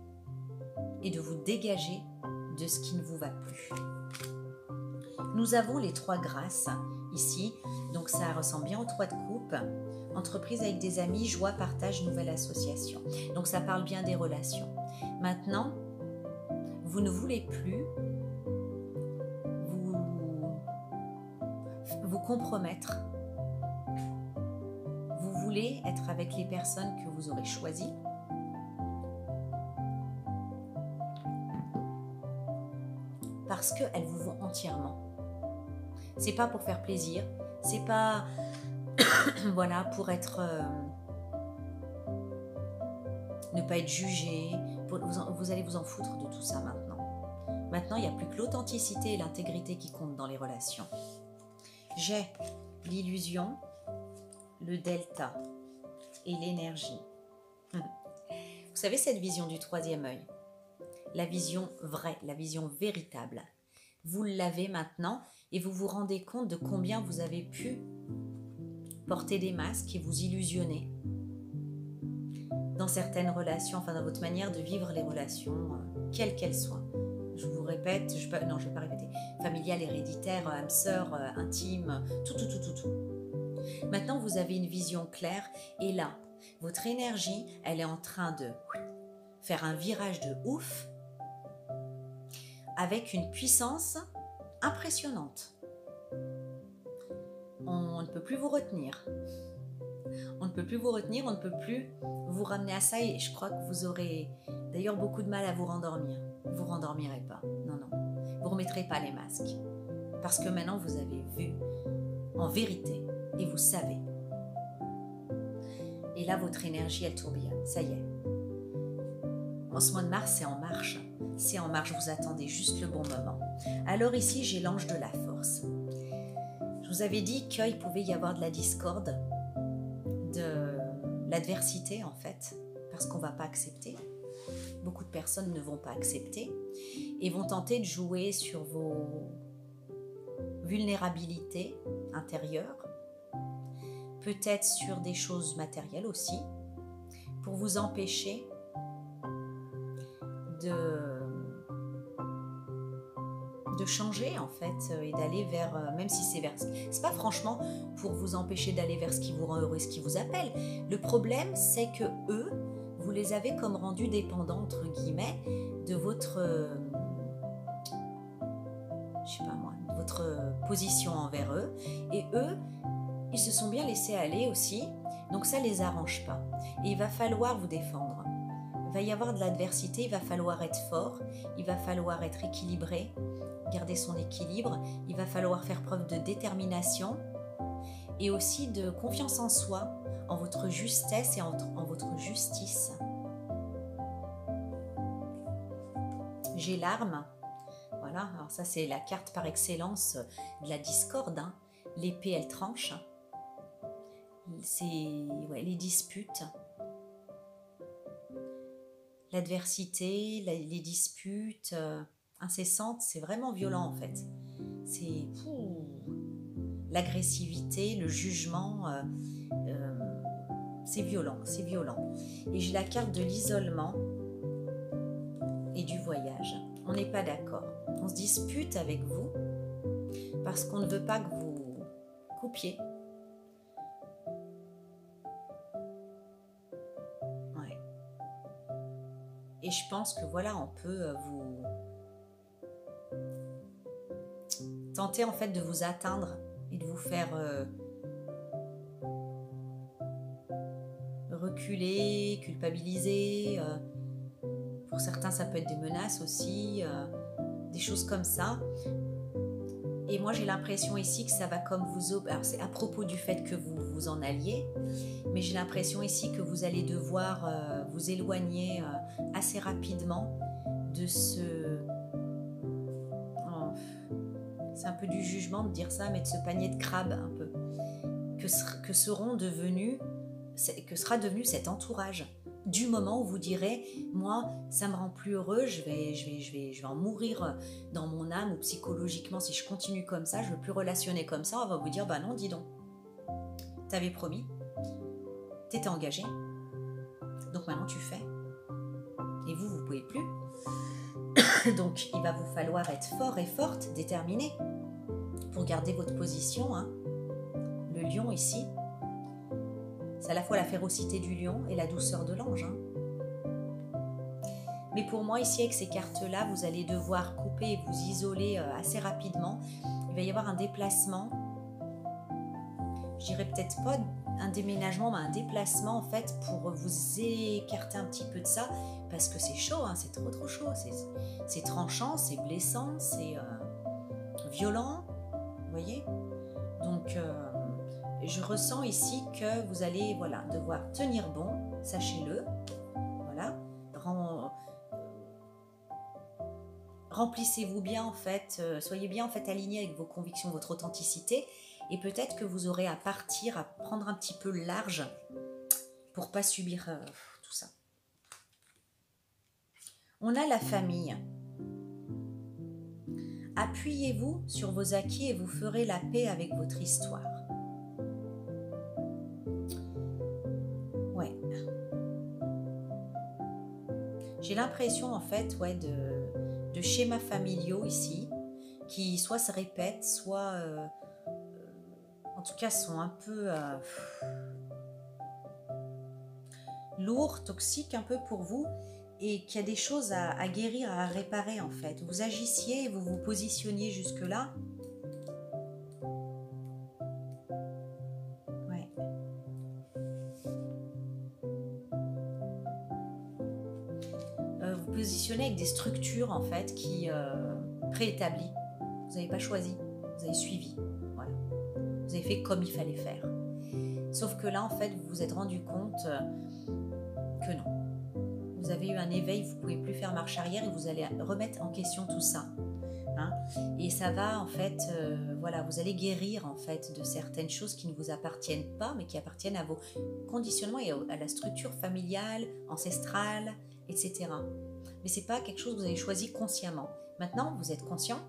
et de vous dégager de ce qui ne vous va plus. Nous avons les 3 grâces ici, donc ça ressemble bien aux 3 de coupe. Entreprise avec des amis, joie, partage, nouvelle association. Donc ça parle bien des relations. Maintenant, vous ne voulez plus vous compromettre. Vous voulez être avec les personnes que vous aurez choisies. Parce qu'elles vous vont entièrement. C'est pas pour faire plaisir, c'est pas voilà, pour être ne pas être jugé, vous allez vous en foutre de tout ça maintenant. Maintenant, il n'y a plus que l'authenticité et l'intégrité qui comptent dans les relations. J'ai l'illusion, le delta et l'énergie. Vous savez, cette vision du 3e œil, la vision vraie, la vision véritable. Vous l'avez maintenant et vous vous rendez compte de combien vous avez pu porter des masques et vous illusionner dans certaines relations, enfin dans votre manière de vivre les relations, quelles qu'elles soient. Je vous répète, je ne vais pas répéter, familiale, héréditaire, âme sœur, intime, tout. Maintenant, vous avez une vision claire et là, votre énergie, elle est en train de faire un virage de ouf avec une puissance impressionnante. On ne peut plus vous retenir. On ne peut plus vous retenir, on ne peut plus vous ramener à ça et je crois que vous aurez d'ailleurs beaucoup de mal à vous rendormir. Vous ne vous rendormirez pas, non, non. Vous ne remettrez pas les masques parce que maintenant vous avez vu en vérité et vous savez. Et là votre énergie elle tourbillonne, ça y est. En ce mois de mars c'est en marche, vous attendez juste le bon moment. Alors ici j'ai l'ange de la force. Je vous avais dit qu'il pouvait y avoir de la discorde, de l'adversité en fait, parce qu'on ne va pas accepter. Beaucoup de personnes ne vont pas accepter et vont tenter de jouer sur vos vulnérabilités intérieures, peut-être sur des choses matérielles aussi, pour vous empêcher de changer en fait et d'aller vers, même si c'est pas franchement pour vous empêcher d'aller vers ce qui vous rend heureux, ce qui vous appelle. Le problème c'est que eux, vous les avez comme rendus dépendants entre guillemets de votre je sais pas moi, de votre position envers eux et eux, ils se sont bien laissés aller aussi, donc ça les arrange pas et il va falloir vous défendre. Il va y avoir de l'adversité, il va falloir être fort, il va falloir être équilibré, garder son équilibre, il va falloir faire preuve de détermination et aussi de confiance en soi, en votre justesse et en votre justice. J'ai l'arme, voilà, alors ça c'est la carte par excellence de la discorde, hein. L'épée elle tranche, c'est les disputes. L'adversité, les disputes incessantes, c'est vraiment violent en fait. C'est l'agressivité, le jugement, c'est violent, c'est violent. Et j'ai la carte de l'isolement et du voyage. On n'est pas d'accord. On se dispute avec vous parce qu'on ne veut pas que vous coupiez. Et je pense que voilà, on peut vous tenter en fait de vous atteindre et de vous faire reculer, culpabiliser. Pour certains, ça peut être des menaces aussi, des choses comme ça. Et moi, j'ai l'impression ici que ça va comme vous... Alors, c'est à propos du fait que vous vous en alliez, mais j'ai l'impression ici que vous allez devoir vous éloigner assez rapidement de ce... Oh, c'est un peu du jugement de dire ça, mais de ce panier de crabes un peu. Que sera devenu cet entourage. Du moment où vous direz, moi, ça me rend plus heureux, je vais en mourir dans mon âme ou psychologiquement si je continue comme ça, je ne veux plus relationner comme ça, on va vous dire, bah non, dis donc, t'avais promis, t'étais engagé, donc maintenant tu fais. Et vous ne pouvez plus. Donc il va vous falloir être fort et forte, déterminé, pour garder votre position. Hein. Le lion ici, c'est à la fois la férocité du lion et la douceur de l'ange. Hein. Mais pour moi, ici, avec ces cartes-là, vous allez devoir couper et vous isoler assez rapidement. Il va y avoir un déplacement. Je dirais peut-être pas un déménagement, mais un déplacement, en fait, pour vous écarter un petit peu de ça. Parce que c'est chaud, hein, c'est trop chaud. C'est tranchant, c'est blessant, c'est violent. Vous voyez ? Donc... je ressens ici que vous allez devoir tenir bon, sachez-le. Voilà. Remplissez-vous bien en fait, soyez bien en fait aligné avec vos convictions, votre authenticité. Et peut-être que vous aurez à partir, à prendre un petit peu large pour pas subir tout ça. On a la famille. Appuyez-vous sur vos acquis et vous ferez la paix avec votre histoire. Ouais. J'ai l'impression en fait de schémas familiaux ici qui soit se répètent, soit en tout cas, sont un peu lourds, toxiques un peu pour vous, et qu'il y a des choses à guérir, à réparer en fait. Vous agissiez, vous vous positionniez jusque-là. Ouais. Vous positionnez avec des structures en fait qui préétablies. Vous n'avez pas choisi, vous avez suivi. Voilà. Vous avez fait comme il fallait faire. Sauf que là, en fait, vous vous êtes rendu compte que non. Vous avez eu un éveil, vous ne pouvez plus faire marche arrière et vous allez remettre en question tout ça. Hein, et ça va, en fait, voilà, vous allez guérir, en fait, de certaines choses qui ne vous appartiennent pas, mais qui appartiennent à vos conditionnements et à la structure familiale, ancestrale, etc. Mais ce n'est pas quelque chose que vous avez choisi consciemment. Maintenant, vous êtes conscient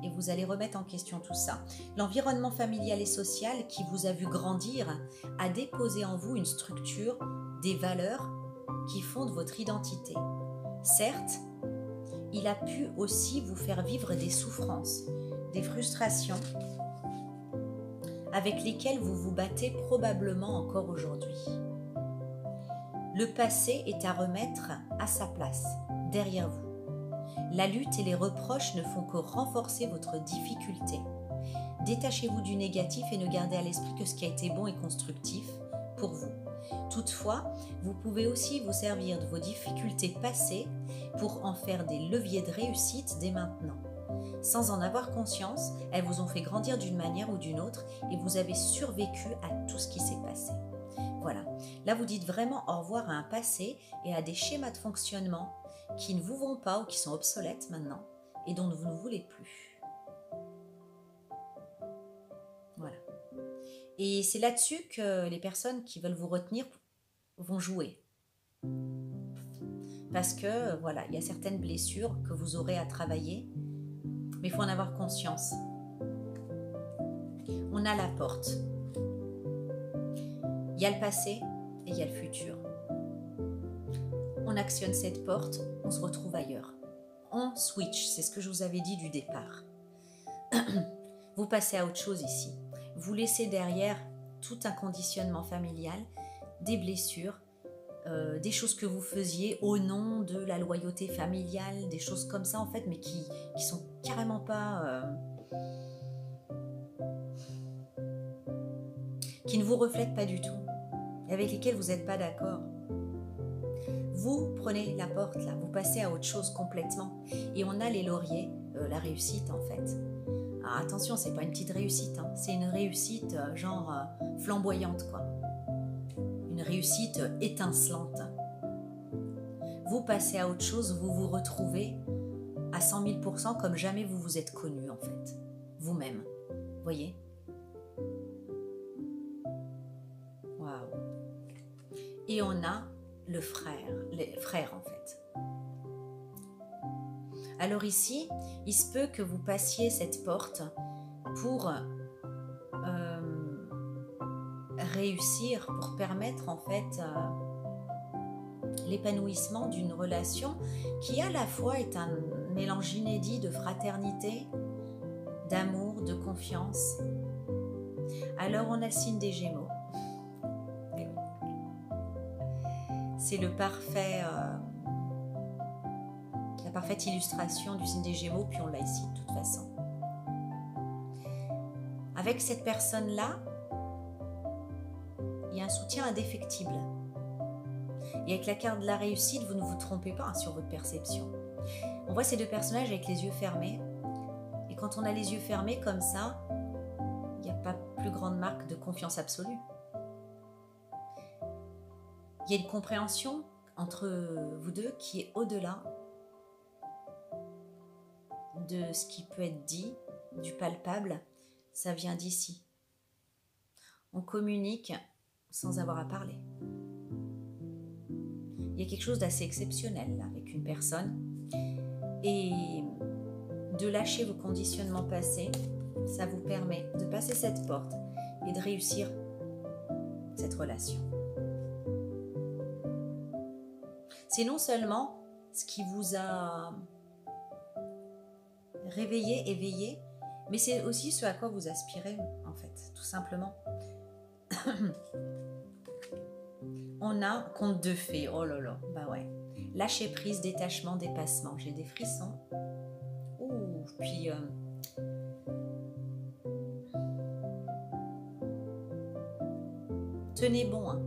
et vous allez remettre en question tout ça. L'environnement familial et social qui vous a vu grandir a déposé en vous une structure, des valeurs qui fondent votre identité. Certes, il a pu aussi vous faire vivre des souffrances, des frustrations avec lesquelles vous vous battez probablement encore aujourd'hui. Le passé est à remettre à sa place, derrière vous. La lutte et les reproches ne font que renforcer votre difficulté. Détachez-vous du négatif et ne gardez à l'esprit que ce qui a été bon et constructif pour vous. Toutefois, vous pouvez aussi vous servir de vos difficultés passées pour en faire des leviers de réussite dès maintenant. Sans en avoir conscience, elles vous ont fait grandir d'une manière ou d'une autre et vous avez survécu à tout ce qui s'est passé. Voilà. Là, vous dites vraiment au revoir à un passé et à des schémas de fonctionnement qui ne vous vont pas ou qui sont obsolètes maintenant et dont vous ne voulez plus. Voilà. Et c'est là-dessus que les personnes qui veulent vous retenir vont jouer. Parce que, voilà, il y a certaines blessures que vous aurez à travailler, mais il faut en avoir conscience. On a la porte. Il y a le passé et il y a le futur. On actionne cette porte, on se retrouve ailleurs. On switch, c'est ce que je vous avais dit du départ. Vous passez à autre chose ici. Vous laissez derrière tout un conditionnement familial, des blessures, des choses que vous faisiez au nom de la loyauté familiale, des choses comme ça en fait, mais qui sont carrément pas... qui ne vous reflètent pas du tout, avec lesquelles vous n'êtes pas d'accord. Vous prenez la porte là, vous passez à autre chose complètement. Et on a les lauriers, la réussite en fait. Alors attention, c'est pas une petite réussite, hein. C'est une réussite genre flamboyante quoi. Une réussite étincelante. Vous passez à autre chose, vous vous retrouvez à 100 000% comme jamais vous vous êtes connu en fait. Vous-même, voyez. Waouh. Et on a le frère, les frères en fait. Alors ici, il se peut que vous passiez cette porte pour réussir, pour permettre en fait l'épanouissement d'une relation qui à la fois est un mélange inédit de fraternité, d'amour, de confiance. Alors on a le signe des Gémeaux. C'est le parfait, la parfaite illustration du signe des Gémeaux, puis on l'a ici de toute façon. Avec cette personne-là, il y a un soutien indéfectible. Et avec la carte de la réussite, vous ne vous trompez pas sur votre perception. On voit ces deux personnages avec les yeux fermés. Et quand on a les yeux fermés comme ça, il n'y a pas plus grande marque de confiance absolue. Il y a une compréhension entre vous deux qui est au-delà de ce qui peut être dit, du palpable. Ça vient d'ici. On communique sans avoir à parler. Il y a quelque chose d'assez exceptionnel là, avec une personne. Et de lâcher vos conditionnements passés, ça vous permet de passer cette porte et de réussir cette relation. C'est non seulement ce qui vous a réveillé, éveillé, mais c'est aussi ce à quoi vous aspirez en fait, tout simplement. On a conte de fées, oh là là, bah ouais. Lâcher prise, détachement, dépassement. J'ai des frissons. Ouh, puis... tenez bon, hein.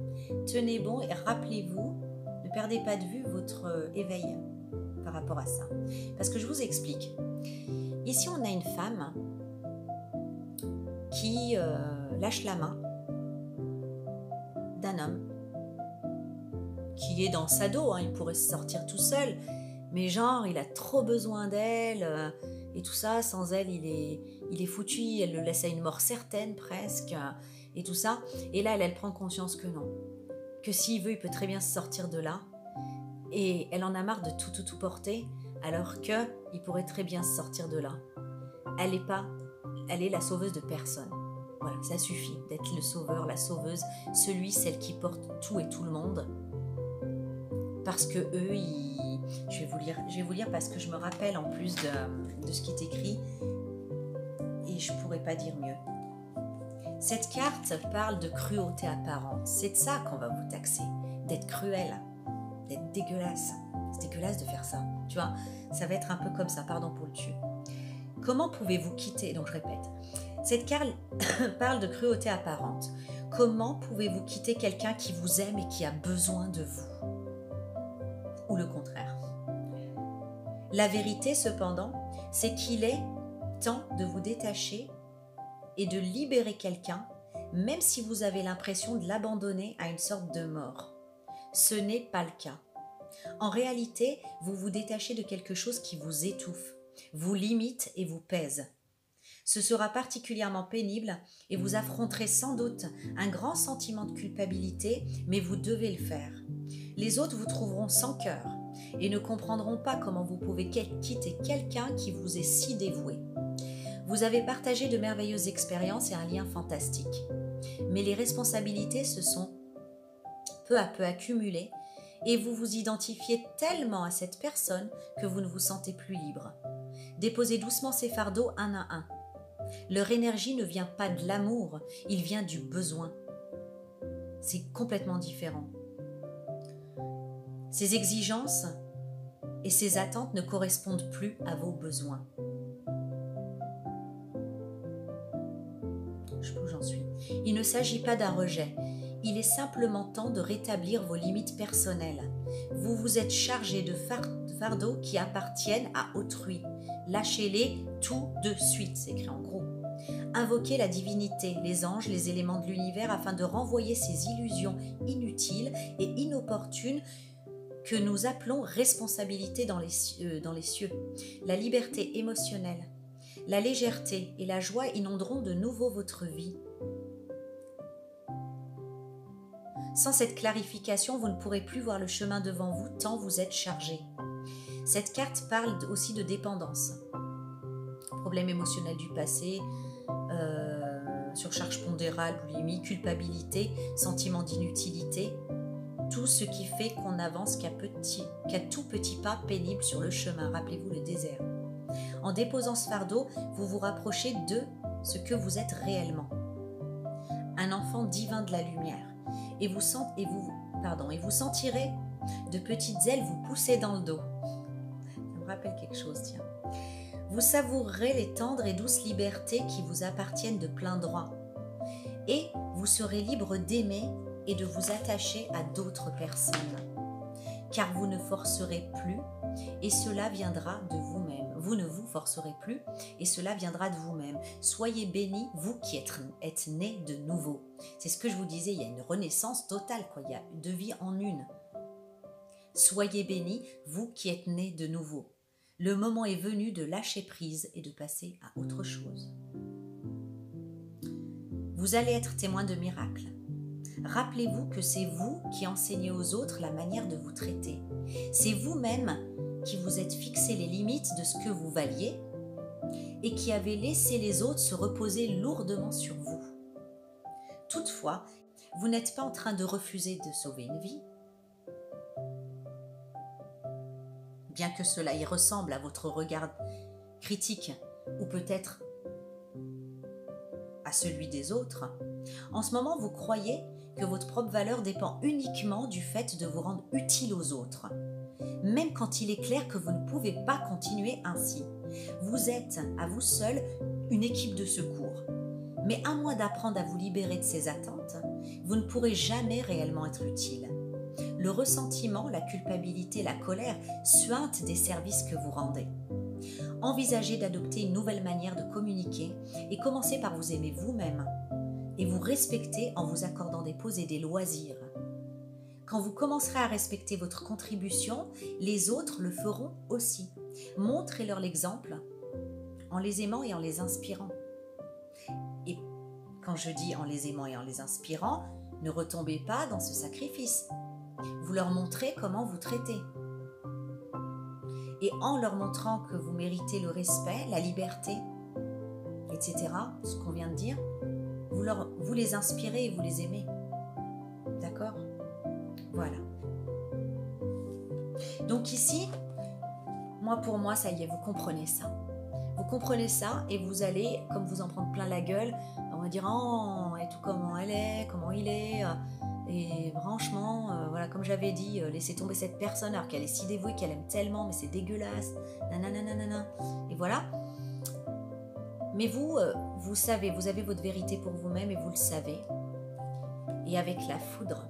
Tenez bon et rappelez-vous, ne perdez pas de vue votre éveil par rapport à ça. Parce que je vous explique. Ici, on a une femme qui lâche la main d'un homme qui est dans sa dos, hein, il pourrait se sortir tout seul, mais genre, il a trop besoin d'elle, et tout ça, sans elle, il est foutu, elle le laisse à une mort certaine presque, et tout ça. Et là, elle prend conscience que non, que s'il veut, il peut très bien se sortir de là, et elle en a marre de tout porter, alors qu'il pourrait très bien se sortir de là. Elle est la sauveuse de personne. Voilà, ça suffit d'être le sauveur, la sauveuse, celle qui porte tout et tout le monde. Parce que eux, je vais vous lire parce que je me rappelle en plus de ce qui est écrit et je pourrais pas dire mieux. Cette carte parle de cruauté apparente. C'est de ça qu'on va vous taxer, d'être cruel, d'être dégueulasse. C'est dégueulasse de faire ça, tu vois. Ça va être un peu comme ça, pardon pour le tu. Comment pouvez-vous quitter, donc je répète, cette carte parle de cruauté apparente. Comment pouvez-vous quitter quelqu'un qui vous aime et qui a besoin de vous? Ou le contraire. La vérité, cependant, c'est qu'il est temps de vous détacher et de libérer quelqu'un, même si vous avez l'impression de l'abandonner à une sorte de mort. Ce n'est pas le cas. En réalité, vous vous détachez de quelque chose qui vous étouffe, vous limite et vous pèse. Ce sera particulièrement pénible et vous affronterez sans doute un grand sentiment de culpabilité, mais vous devez le faire. Les autres vous trouveront sans cœur et ne comprendront pas comment vous pouvez quitter quelqu'un qui vous est si dévoué. Vous avez partagé de merveilleuses expériences et un lien fantastique. Mais les responsabilités se sont peu à peu accumulées et vous vous identifiez tellement à cette personne que vous ne vous sentez plus libre. Déposez doucement ces fardeaux un à un. Leur énergie ne vient pas de l'amour, il vient du besoin. C'est complètement différent. Ces exigences et ces attentes ne correspondent plus à vos besoins. Je sais pas où j'en suis. Il ne s'agit pas d'un rejet. Il est simplement temps de rétablir vos limites personnelles. Vous vous êtes chargé de fardeaux qui appartiennent à autrui. Lâchez-les tout de suite, c'est écrit en gros. Invoquez la divinité, les anges, les éléments de l'univers afin de renvoyer ces illusions inutiles et inopportunes que nous appelons responsabilité dans les cieux. La liberté émotionnelle, la légèreté et la joie inonderont de nouveau votre vie. Sans cette clarification, vous ne pourrez plus voir le chemin devant vous tant vous êtes chargé. Cette carte parle aussi de dépendance. Problèmes émotionnels du passé, surcharge pondérale, boulimie, culpabilité, sentiment d'inutilité. Tout ce qui fait qu'on avance qu'à tout petit pas pénible sur le chemin. Rappelez-vous le désert. En déposant ce fardeau, vous vous rapprochez de ce que vous êtes réellement. Un enfant divin de la lumière. Et vous sentirez de petites ailes vous pousser dans le dos. Ça me rappelle quelque chose, tiens. Vous savourerez les tendres et douces libertés qui vous appartiennent de plein droit. Et vous serez libre d'aimer et de vous attacher à d'autres personnes. Car vous ne forcerez plus et cela viendra de vous-même. Vous ne vous forcerez plus et cela viendra de vous-même. Soyez bénis, vous qui êtes nés de nouveau. C'est ce que je vous disais, il y a une renaissance totale, quoi. Il y a deux vies en une. Soyez bénis, vous qui êtes nés de nouveau. Le moment est venu de lâcher prise et de passer à autre chose. Vous allez être témoin de miracles. Rappelez-vous que c'est vous qui enseignez aux autres la manière de vous traiter. C'est vous-même qui vous êtes fixé les limites de ce que vous valiez et qui avez laissé les autres se reposer lourdement sur vous. Toutefois, vous n'êtes pas en train de refuser de sauver une vie. Bien que cela y ressemble à votre regard critique ou peut-être à celui des autres. En ce moment, vous croyez que votre propre valeur dépend uniquement du fait de vous rendre utile aux autres, même quand il est clair que vous ne pouvez pas continuer ainsi. Vous êtes, à vous seul, une équipe de secours. Mais à moins d'apprendre à vous libérer de ces attentes, vous ne pourrez jamais réellement être utile. Le ressentiment, la culpabilité, la colère suintent des services que vous rendez. Envisagez d'adopter une nouvelle manière de communiquer et commencez par vous aimer vous-même et vous respecter en vous accordant des pauses et des loisirs. Quand vous commencerez à respecter votre contribution, les autres le feront aussi. Montrez-leur l'exemple en les aimant et en les inspirant. Et quand je dis en les aimant et en les inspirant, ne retombez pas dans ce sacrifice. Vous leur montrez comment vous traitez. Et en leur montrant que vous méritez le respect, la liberté, etc., ce qu'on vient de dire, vous les inspirez et vous les aimez. D'accord ? Voilà. Donc ici, pour moi, ça y est, vous comprenez ça. Vous comprenez ça et vous allez, comme vous en prendre plein la gueule, on va dire « Oh, et tout comment elle est, comment il est ?» Et franchement, voilà, comme j'avais dit, laissez tomber cette personne alors qu'elle est si dévouée, qu'elle aime tellement, mais c'est dégueulasse. Nanana. Et voilà. Mais vous, vous savez, vous avez votre vérité pour vous-même et vous le savez. Et avec la foudre,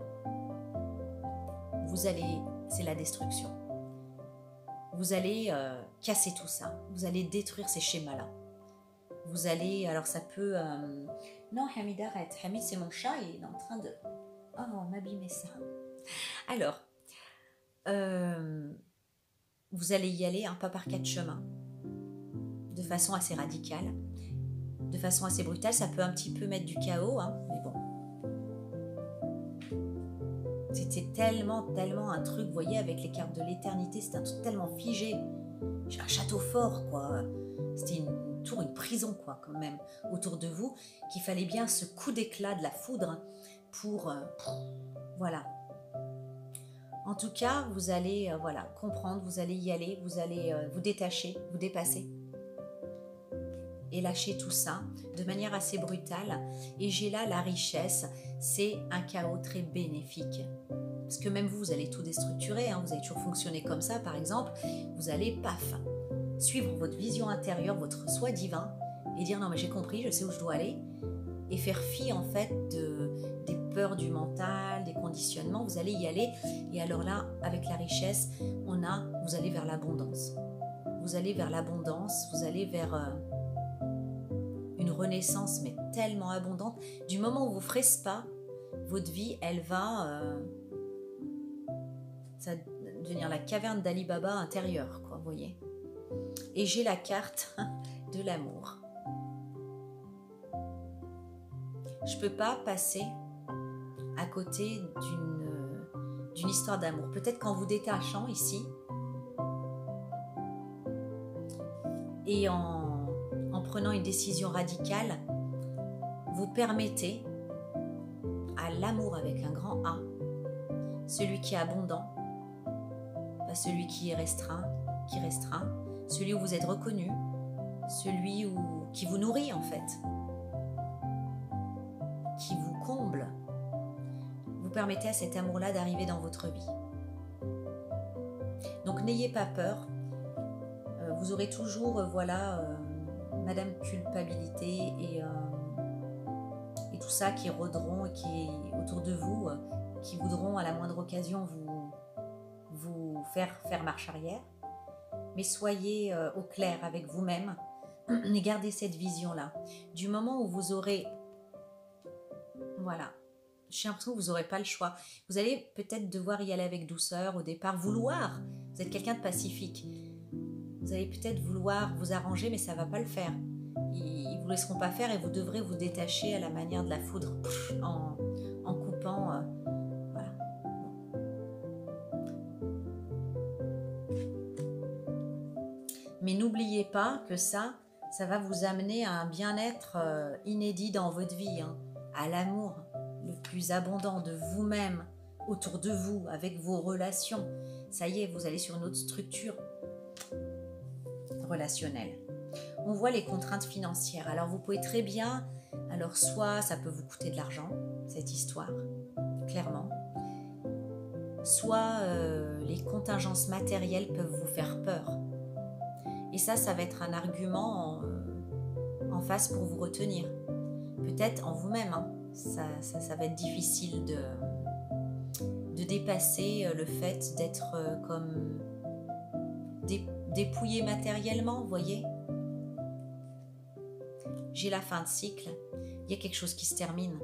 c'est la destruction. Vous allez casser tout ça. Vous allez détruire ces schémas-là. Vous allez, alors ça peut... Non, Hamid, arrête. Hamid, c'est mon chat et il est en train de... Oh, m'abîmer ça. Alors, vous allez y aller un pas par quatre chemins, de façon assez radicale, de façon assez brutale. Ça peut un petit peu mettre du chaos, hein, mais bon. C'était tellement un truc, vous voyez, avec les cartes de l'éternité, c'était un truc tellement figé. J'ai un château fort, quoi. C'était une tour, une prison, quoi, quand même, autour de vous, qu'il fallait bien ce coup d'éclat de la foudre pour voilà. En tout cas, vous allez comprendre, vous allez y aller, vous allez vous détacher, vous dépasser et lâcher tout ça de manière assez brutale. Et j'ai là la richesse, c'est un chaos très bénéfique. Parce que même vous allez tout déstructurer, hein, vous allez toujours fonctionner comme ça, par exemple, vous allez, paf, suivre votre vision intérieure, votre soi divin, et dire non mais j'ai compris, je sais où je dois aller, et faire fi en fait des peurs du mental, des conditionnements, vous allez y aller. Et alors là, avec la richesse, vous allez vers l'abondance. Vous allez vers l'abondance, vous allez vers une renaissance, mais tellement abondante. Du moment où vous ferez ce pas, votre vie, elle va ça va devenir la caverne d'Ali Baba intérieure, quoi, vous voyez. Et j'ai la carte de l'amour. Je ne peux pas passer à côté d'une histoire d'amour. Peut-être qu'en vous détachant ici et en prenant une décision radicale, vous permettez à l'amour avec un grand A, celui qui est abondant, pas celui qui restreint, celui où vous êtes reconnu, celui qui vous nourrit en fait, qui vous comble. Vous permettez à cet amour-là d'arriver dans votre vie. Donc n'ayez pas peur, vous aurez toujours, Madame Culpabilité et tout ça qui rôderont et qui est autour de vous, qui voudront à la moindre occasion vous faire marche arrière. Mais soyez au clair avec vous-même et gardez cette vision-là. Du moment où vous aurez... Voilà. J'ai l'impression que vous n'aurez pas le choix. Vous allez peut-être devoir y aller avec douceur au départ, vouloir. Vous êtes quelqu'un de pacifique. Vous allez peut-être vouloir vous arranger, mais ça ne va pas le faire. Ils ne vous laisseront pas faire et vous devrez vous détacher à la manière de la foudre en coupant. Voilà. Mais n'oubliez pas que ça va vous amener à un bien-être inédit dans votre vie, hein, à l'amour le plus abondant de vous-même, autour de vous, avec vos relations. Ça y est, vous allez sur une autre structure relationnelle. On voit les contraintes financières. Alors vous pouvez très bien Alors soit ça peut vous coûter de l'argent, cette histoire, clairement, soit les contingences matérielles peuvent vous faire peur. Et ça va être un argument en face pour vous retenir. Peut-être en vous-même, hein. Ça va être difficile de dépasser le fait d'être comme dépouillé matériellement, vous voyez. J'ai la fin de cycle, il y a quelque chose qui se termine.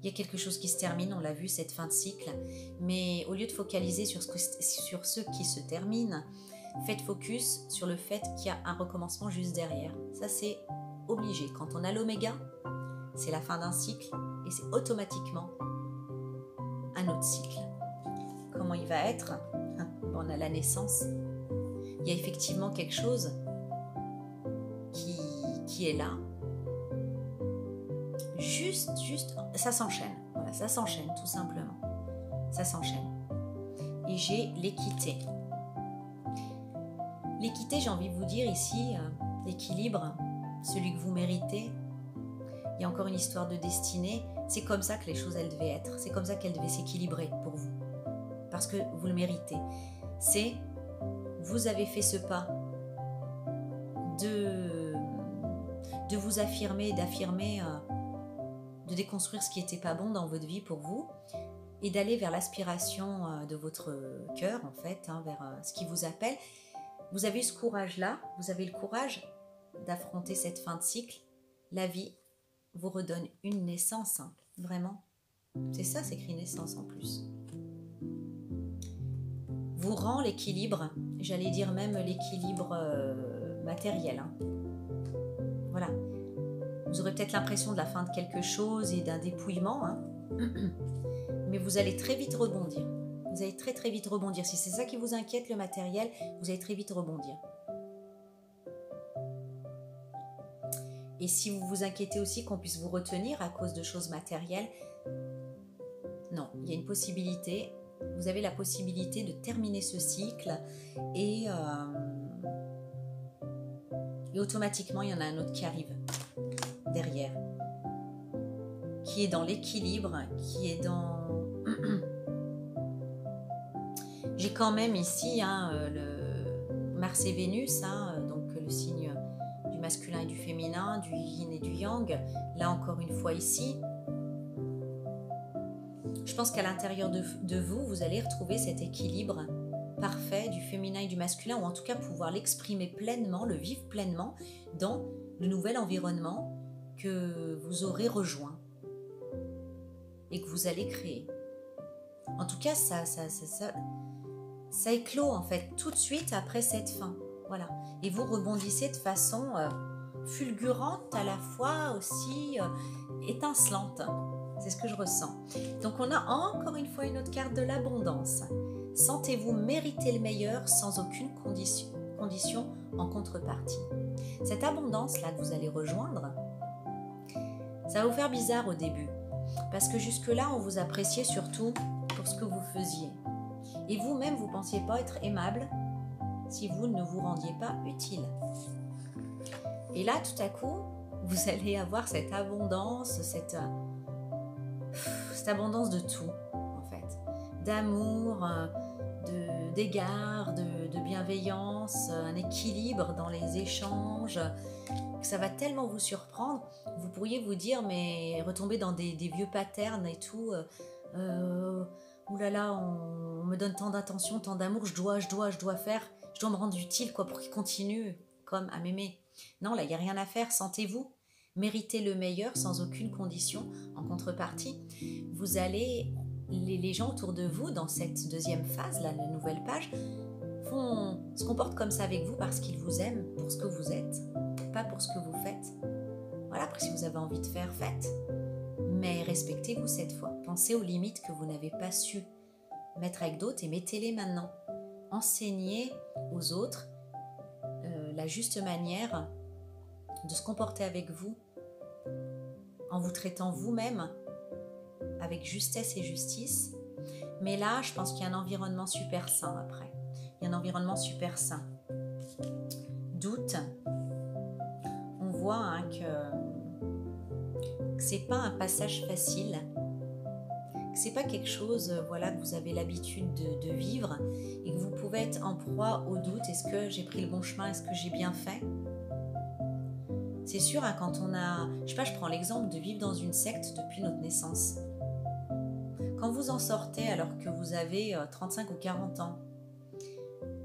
Il y a quelque chose qui se termine, on l'a vu, cette fin de cycle. Mais au lieu de focaliser sur ce qui se termine, faites focus sur le fait qu'il y a un recommencement juste derrière. Ça, c'est obligé. Quand on a l'oméga, c'est la fin d'un cycle et c'est automatiquement un autre cycle. Comment il va être? On a la naissance. Il y a effectivement quelque chose qui est là. Juste, ça s'enchaîne. Voilà, ça s'enchaîne tout simplement. Ça s'enchaîne. Et j'ai l'équité. L'équité, j'ai envie de vous dire ici, l'équilibre, celui que vous méritez. Il y a encore une histoire de destinée. C'est comme ça que les choses, elles devaient être. C'est comme ça qu'elles devaient s'équilibrer pour vous. Parce que vous le méritez. C'est, vous avez fait ce pas de vous affirmer, de déconstruire ce qui n'était pas bon dans votre vie pour vous et d'aller vers l'aspiration de votre cœur, en fait, hein, vers ce qui vous appelle. Vous avez eu ce courage-là, vous avez le courage d'affronter cette fin de cycle. La vie vous redonne une naissance, hein, vraiment. C'est ça, c'est écrit naissance en plus. Vous rend l'équilibre, j'allais dire même l'équilibre matériel. Hein. Voilà. Vous aurez peut-être l'impression de la fin de quelque chose et d'un dépouillement, hein. Mais vous allez très vite rebondir. Vous allez très très vite rebondir. Si c'est ça qui vous inquiète, le matériel, vous allez très vite rebondir. Et si vous vous inquiétez aussi qu'on puisse vous retenir à cause de choses matérielles, non, il y a une possibilité. Vous avez la possibilité de terminer ce cycle et automatiquement, il y en a un autre qui arrive derrière, qui est dans l'équilibre, qui est dans... J'ai quand même ici hein, le Mars et Vénus, hein, donc le signe du masculin et du féminin, du yin et du yang. Là encore une fois ici, je pense qu'à l'intérieur de vous, vous allez retrouver cet équilibre parfait du féminin et du masculin, ou en tout cas pouvoir l'exprimer pleinement, le vivre pleinement dans le nouvel environnement que vous aurez rejoint et que vous allez créer. En tout cas, ça éclot en fait tout de suite après cette fin. Voilà. Et vous rebondissez de façon fulgurante, à la fois aussi étincelante. C'est ce que je ressens. Donc on a encore une fois une autre carte de l'abondance. Sentez-vous mériter le meilleur sans aucune condition en contrepartie. Cette abondance-là que vous allez rejoindre, ça va vous faire bizarre au début. Parce que jusque-là, on vous appréciait surtout pour ce que vous faisiez. Et vous-même, vous ne pensiez pas être aimable si vous ne vous rendiez pas utile. Et là, tout à coup, vous allez avoir cette abondance, cette abondance de tout, en fait. D'amour, d'égard, de bienveillance, un équilibre dans les échanges, que ça va tellement vous surprendre, vous pourriez vous dire, mais retomber dans des vieux patterns et tout, oulala, on me donne tant d'attention, tant d'amour, je dois me rendre utile quoi, pour qu'il continue comme à m'aimer. Non, là, il n'y a rien à faire, sentez-vous. Méritez le meilleur sans aucune condition en contrepartie. Vous allez, les gens autour de vous, dans cette deuxième phase, là, la nouvelle page, se comportent comme ça avec vous parce qu'ils vous aiment pour ce que vous êtes, pas pour ce que vous faites. Voilà, après si vous avez envie de faire, faites. Mais respectez-vous cette fois. Pensez aux limites que vous n'avez pas su mettre avec d'autres et mettez-les maintenant. Enseignez aux autres la juste manière de se comporter avec vous en vous traitant vous-même avec justesse et justice. Mais là, je pense qu'il y a un environnement super sain après. Il y a un environnement super sain. Doute. On voit hein, que c'est pas un passage facile, que c'est pas quelque chose voilà, que vous avez l'habitude de vivre et que vous pouvez être en proie au doute. Est-ce que j'ai pris le bon chemin? Est-ce que j'ai bien fait? C'est sûr, hein, quand on a... Je sais pas, je prends l'exemple de vivre dans une secte depuis notre naissance. Quand vous en sortez alors que vous avez 35 ou 40 ans,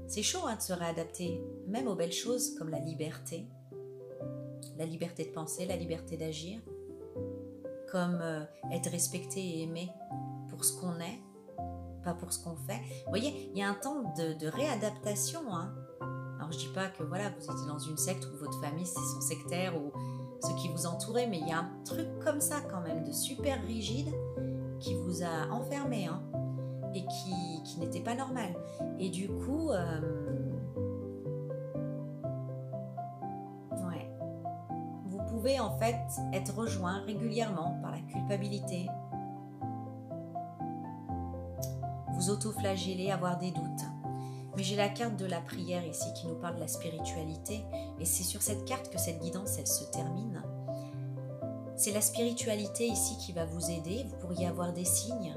c'est chaud hein, de se réadapter, même aux belles choses comme la liberté de penser, la liberté d'agir, comme être respecté et aimé pour ce qu'on est, pas pour ce qu'on fait. Vous voyez, il y a un temps de réadaptation. Hein. Alors je dis pas que voilà, vous étiez dans une secte où votre famille sont sectaires ou ceux qui vous entouraient, mais il y a un truc comme ça quand même, de super rigide qui vous a enfermé hein, et qui n'était pas normal. Et du coup, vous pouvez en fait être rejoint régulièrement par la culpabilité, vous auto-flageller, avoir des doutes. Mais j'ai la carte de la prière ici qui nous parle de la spiritualité et c'est sur cette carte que cette guidance, elle se termine. C'est la spiritualité ici qui va vous aider, vous pourriez avoir des signes.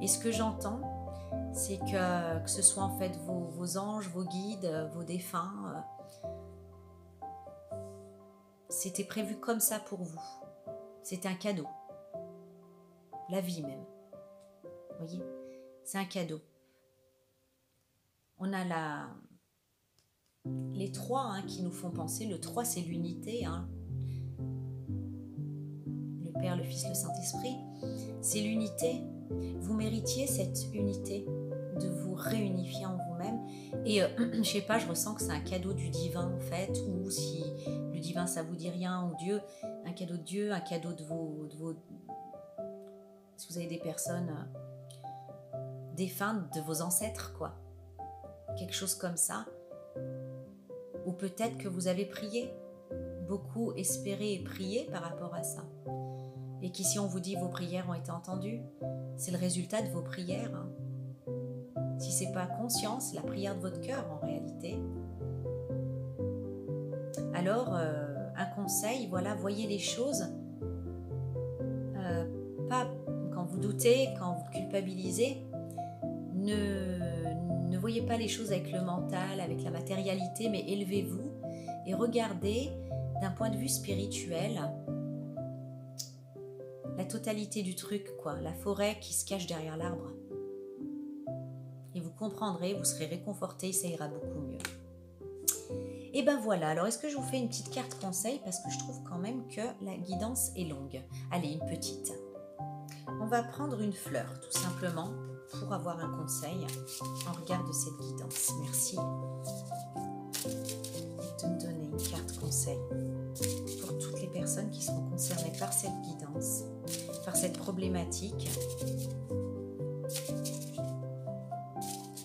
Et ce que j'entends, c'est que ce soit en fait vos anges, vos guides, vos défunts, c'était prévu comme ça pour vous. C'était un cadeau. La vie même. Vous voyez ? C'est un cadeau. On a les trois hein, qui nous font penser. Le 3, c'est l'unité. Hein. Le Père, le Fils, le Saint-Esprit. C'est l'unité. Vous méritiez cette unité, de vous réunifier en vous-même. Et je sais pas, je ressens que c'est un cadeau du divin en fait, ou si le divin ça vous dit rien, ou Dieu, un cadeau de Dieu, un cadeau de vos si vous avez des personnes défuntes, de vos ancêtres, quoi. Quelque chose comme ça. Ou peut-être que vous avez prié, beaucoup espéré et prié par rapport à ça. Et qu'ici on vous dit vos prières ont été entendues, c'est le résultat de vos prières. Hein. Si c'est pas conscience, la prière de votre cœur en réalité. Alors, un conseil, voilà, voyez les choses, pas quand vous doutez, quand vous culpabilisez, ne voyez pas les choses avec le mental, avec la matérialité, mais élevez-vous et regardez d'un point de vue spirituel la totalité du truc, quoi, la forêt qui se cache derrière l'arbre. Et vous comprendrez, vous serez réconforté, ça ira beaucoup mieux. Et ben voilà, alors est-ce que je vous fais une petite carte conseil parce que je trouve quand même que la guidance est longue. Allez, une petite. On va prendre une fleur, tout simplement, pour avoir un conseil en regard de cette guidance. Merci de me donner une carte conseil pour toutes les personnes qui seront concernées par cette guidance, par cette problématique.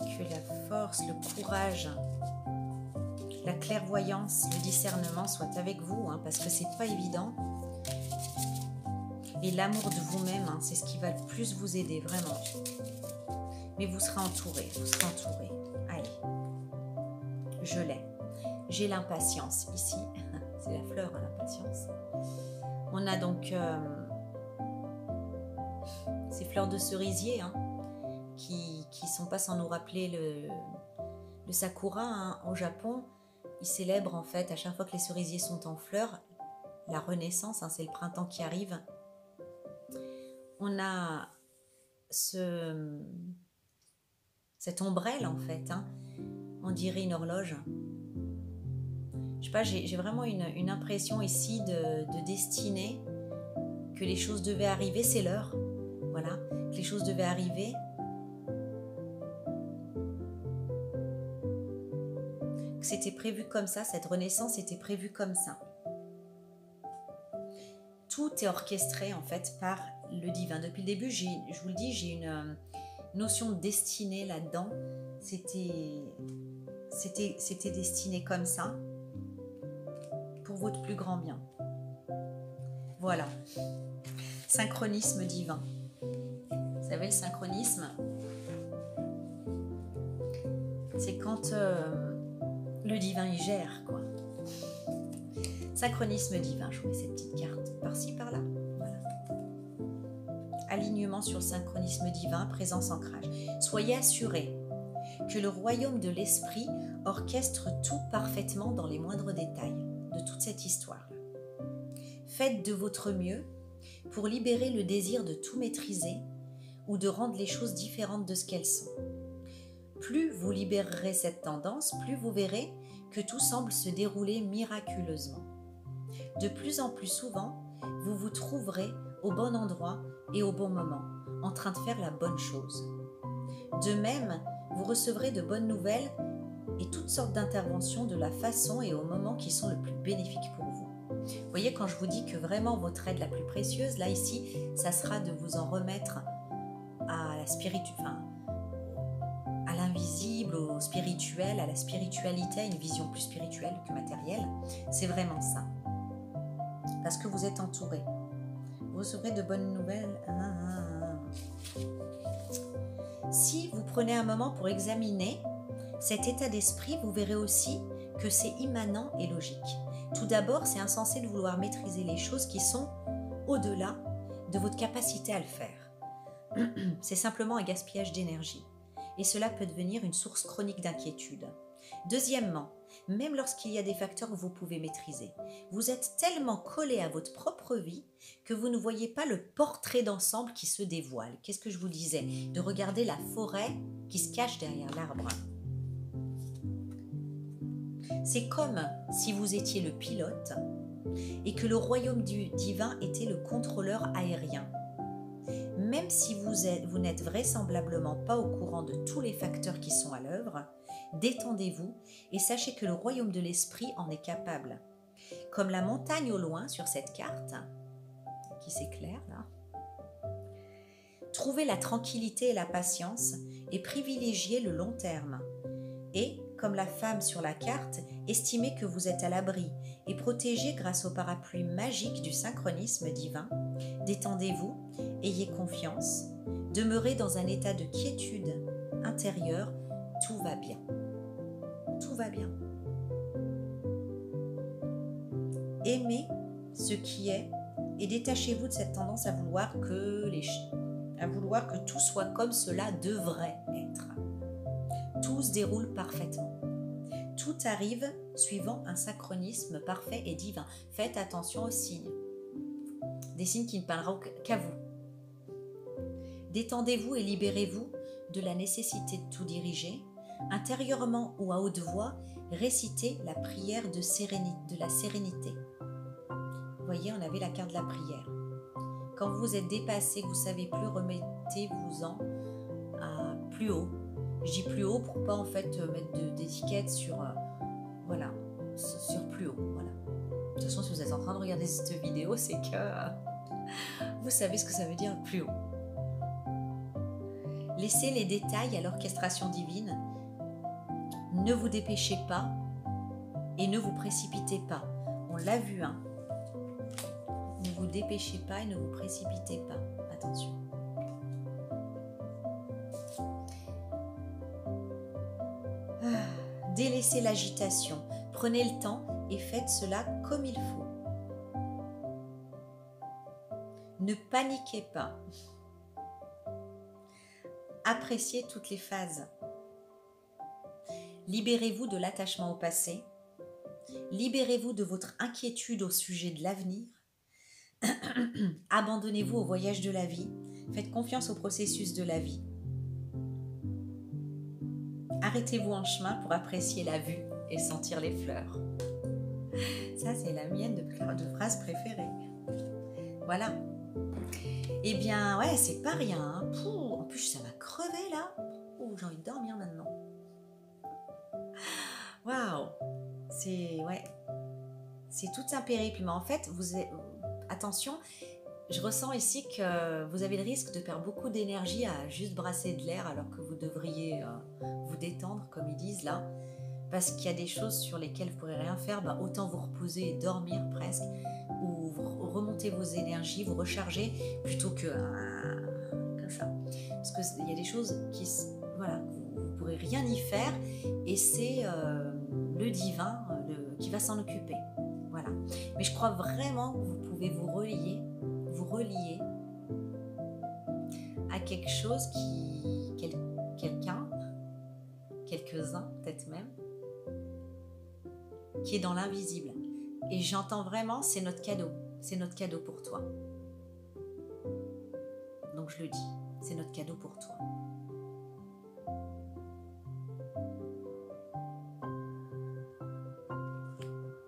Que la force, le courage, la clairvoyance, le discernement soient avec vous, hein, parce que c'est pas évident. Et l'amour de vous-même, hein, c'est ce qui va le plus vous aider, vraiment. Mais vous serez entouré, vous serez entouré. Allez, je l'ai. J'ai l'impatience ici. C'est la fleur, hein, l'impatience. On a donc ces fleurs de cerisier, hein, qui sont pas sans nous rappeler le sakura, hein, au Japon. Ils célèbrent en fait, à chaque fois que les cerisiers sont en fleurs, la renaissance, hein, c'est le printemps qui arrive. On a cette ombrelle en fait, hein, on dirait une horloge. Je sais pas, j'ai vraiment une impression ici de destinée, que les choses devaient arriver, c'est l'heure, voilà, que les choses devaient arriver. Que c'était prévu comme ça, cette renaissance était prévue comme ça. Tout est orchestré en fait par le divin. Depuis le début, je vous le dis, j'ai une notion de destinée là-dedans. C'était destiné comme ça, pour votre plus grand bien. Voilà. Synchronisme divin. Vous savez, le synchronisme, c'est quand le divin y gère, quoi. Synchronisme divin, je vous mets cette petite carte par-ci, par-là. Voilà. Alignement sur le synchronisme divin, présence, ancrage. Soyez assurés que le royaume de l'esprit orchestre tout parfaitement dans les moindres détails de toute cette histoire-là. Faites de votre mieux pour libérer le désir de tout maîtriser ou de rendre les choses différentes de ce qu'elles sont. Plus vous libérerez cette tendance, plus vous verrez que tout semble se dérouler miraculeusement. De plus en plus souvent, vous vous trouverez au bon endroit et au bon moment, en train de faire la bonne chose. De même, vous recevrez de bonnes nouvelles et toutes sortes d'interventions de la façon et au moment qui sont le plus bénéfiques pour vous. Vous voyez, quand je vous dis que vraiment votre aide la plus précieuse, là ici, ça sera de vous en remettre à la à l'invisible, au spirituel, à la spiritualité, à une vision plus spirituelle que matérielle. C'est vraiment ça. Parce que vous êtes entouré. Vous recevrez de bonnes nouvelles. Si vous prenez un moment pour examiner cet état d'esprit, vous verrez aussi que c'est immanent et logique. Tout d'abord, c'est insensé de vouloir maîtriser les choses qui sont au-delà de votre capacité à le faire. C'est simplement un gaspillage d'énergie. Et cela peut devenir une source chronique d'inquiétude. Deuxièmement, même lorsqu'il y a des facteurs que vous pouvez maîtriser, vous êtes tellement collé à votre propre vie que vous ne voyez pas le portrait d'ensemble qui se dévoile. Qu'est-ce que je vous disais? De regarder la forêt qui se cache derrière l'arbre. C'est comme si vous étiez le pilote et que le royaume du divin était le contrôleur aérien. Même si vous n'êtes vraisemblablement pas au courant de tous les facteurs qui sont à l'œuvre, détendez-vous et sachez que le royaume de l'esprit en est capable. Comme la montagne au loin sur cette carte, qui s'éclaire là, trouvez la tranquillité et la patience et privilégiez le long terme. Et, comme la femme sur la carte, estimez que vous êtes à l'abri et protégé grâce au parapluie magique du synchronisme divin. Détendez-vous, ayez confiance, demeurez dans un état de quiétude intérieure, tout va bien. Tout va bien. Aimez ce qui est et détachez-vous de cette tendance à vouloir que tout soit comme cela devrait être. Tout se déroule parfaitement. Tout arrive suivant un synchronisme parfait et divin. Faites attention aux signes. Des signes qui ne parleront qu'à vous. Détendez-vous et libérez-vous de la nécessité de tout diriger. Intérieurement ou à haute voix, récitez la prière de la sérénité. Vous voyez, on avait la carte de la prière. Quand vous êtes dépassé, que vous ne savez plus, remettez-vous-en à plus haut. Je dis plus haut pour pas en fait mettre d'étiquette sur voilà, sur plus haut. Voilà. De toute façon, si vous êtes en train de regarder cette vidéo, c'est que vous savez ce que ça veut dire plus haut. Laissez les détails à l'orchestration divine. Ne vous dépêchez pas et ne vous précipitez pas. On l'a vu, hein. Ne vous dépêchez pas et ne vous précipitez pas. Attention. Délaissez l'agitation. Prenez le temps et faites cela comme il faut. Ne paniquez pas. Appréciez toutes les phases. Libérez-vous de l'attachement au passé. Libérez-vous de votre inquiétude au sujet de l'avenir. Abandonnez-vous au voyage de la vie. Faites confiance au processus de la vie. Arrêtez-vous en chemin pour apprécier la vue et sentir les fleurs. Ça, c'est la mienne de phrase préférée. Voilà. Eh bien, ouais, c'est pas rien. Hein. En plus, ça m'a crevé là. J'ai envie de dormir maintenant. Waouh. C'est tout un périple. Mais en fait, attention, je ressens ici que vous avez le risque de perdre beaucoup d'énergie à juste brasser de l'air alors que vous devriez vous détendre, comme ils disent là. Parce qu'il y a des choses sur lesquelles vous ne pourrez rien faire, autant vous reposer et dormir presque, ou vous remonter vos énergies, vous recharger, plutôt que comme ça. Parce qu'il y a des choses qui, voilà, vous ne pourrez rien y faire, et c'est le divin qui va s'en occuper. Voilà. Mais je crois vraiment que vous pouvez vous relier à quelque chose quelqu'un, quelques-uns peut-être même, qui est dans l'invisible. Et j'entends vraiment, c'est notre cadeau pour toi. Donc je le dis, c'est notre cadeau pour toi.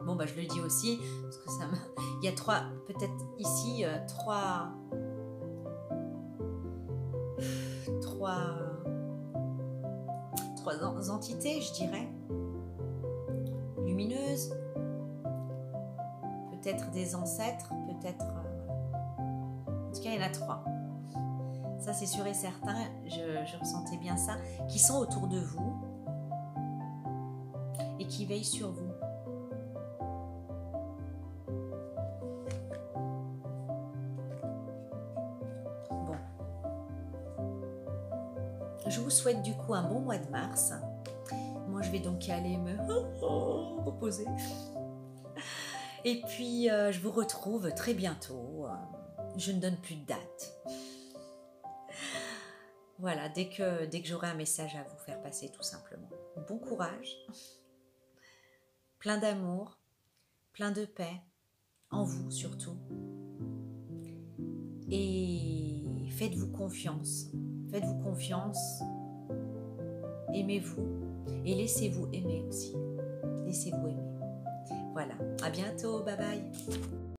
Bon, bah je le dis aussi, parce que ça me... Il y a peut-être ici, trois entités, je dirais, lumineuses, peut-être des ancêtres, peut-être... En tout cas, il y en a 3. Ça, c'est sûr et certain, je ressentais bien ça, qui sont autour de vous et qui veillent sur vous. Bon. Je vous souhaite du coup un bon mois de mars. Moi, je vais donc aller me reposer. Et puis, je vous retrouve très bientôt. Je ne donne plus de date. Voilà, dès que j'aurai un message à vous faire passer, tout simplement. Bon courage, plein d'amour, plein de paix, en vous surtout. Et faites-vous confiance. Faites-vous confiance. Aimez-vous et laissez-vous aimer aussi. Laissez-vous aimer. Voilà, à bientôt, bye bye.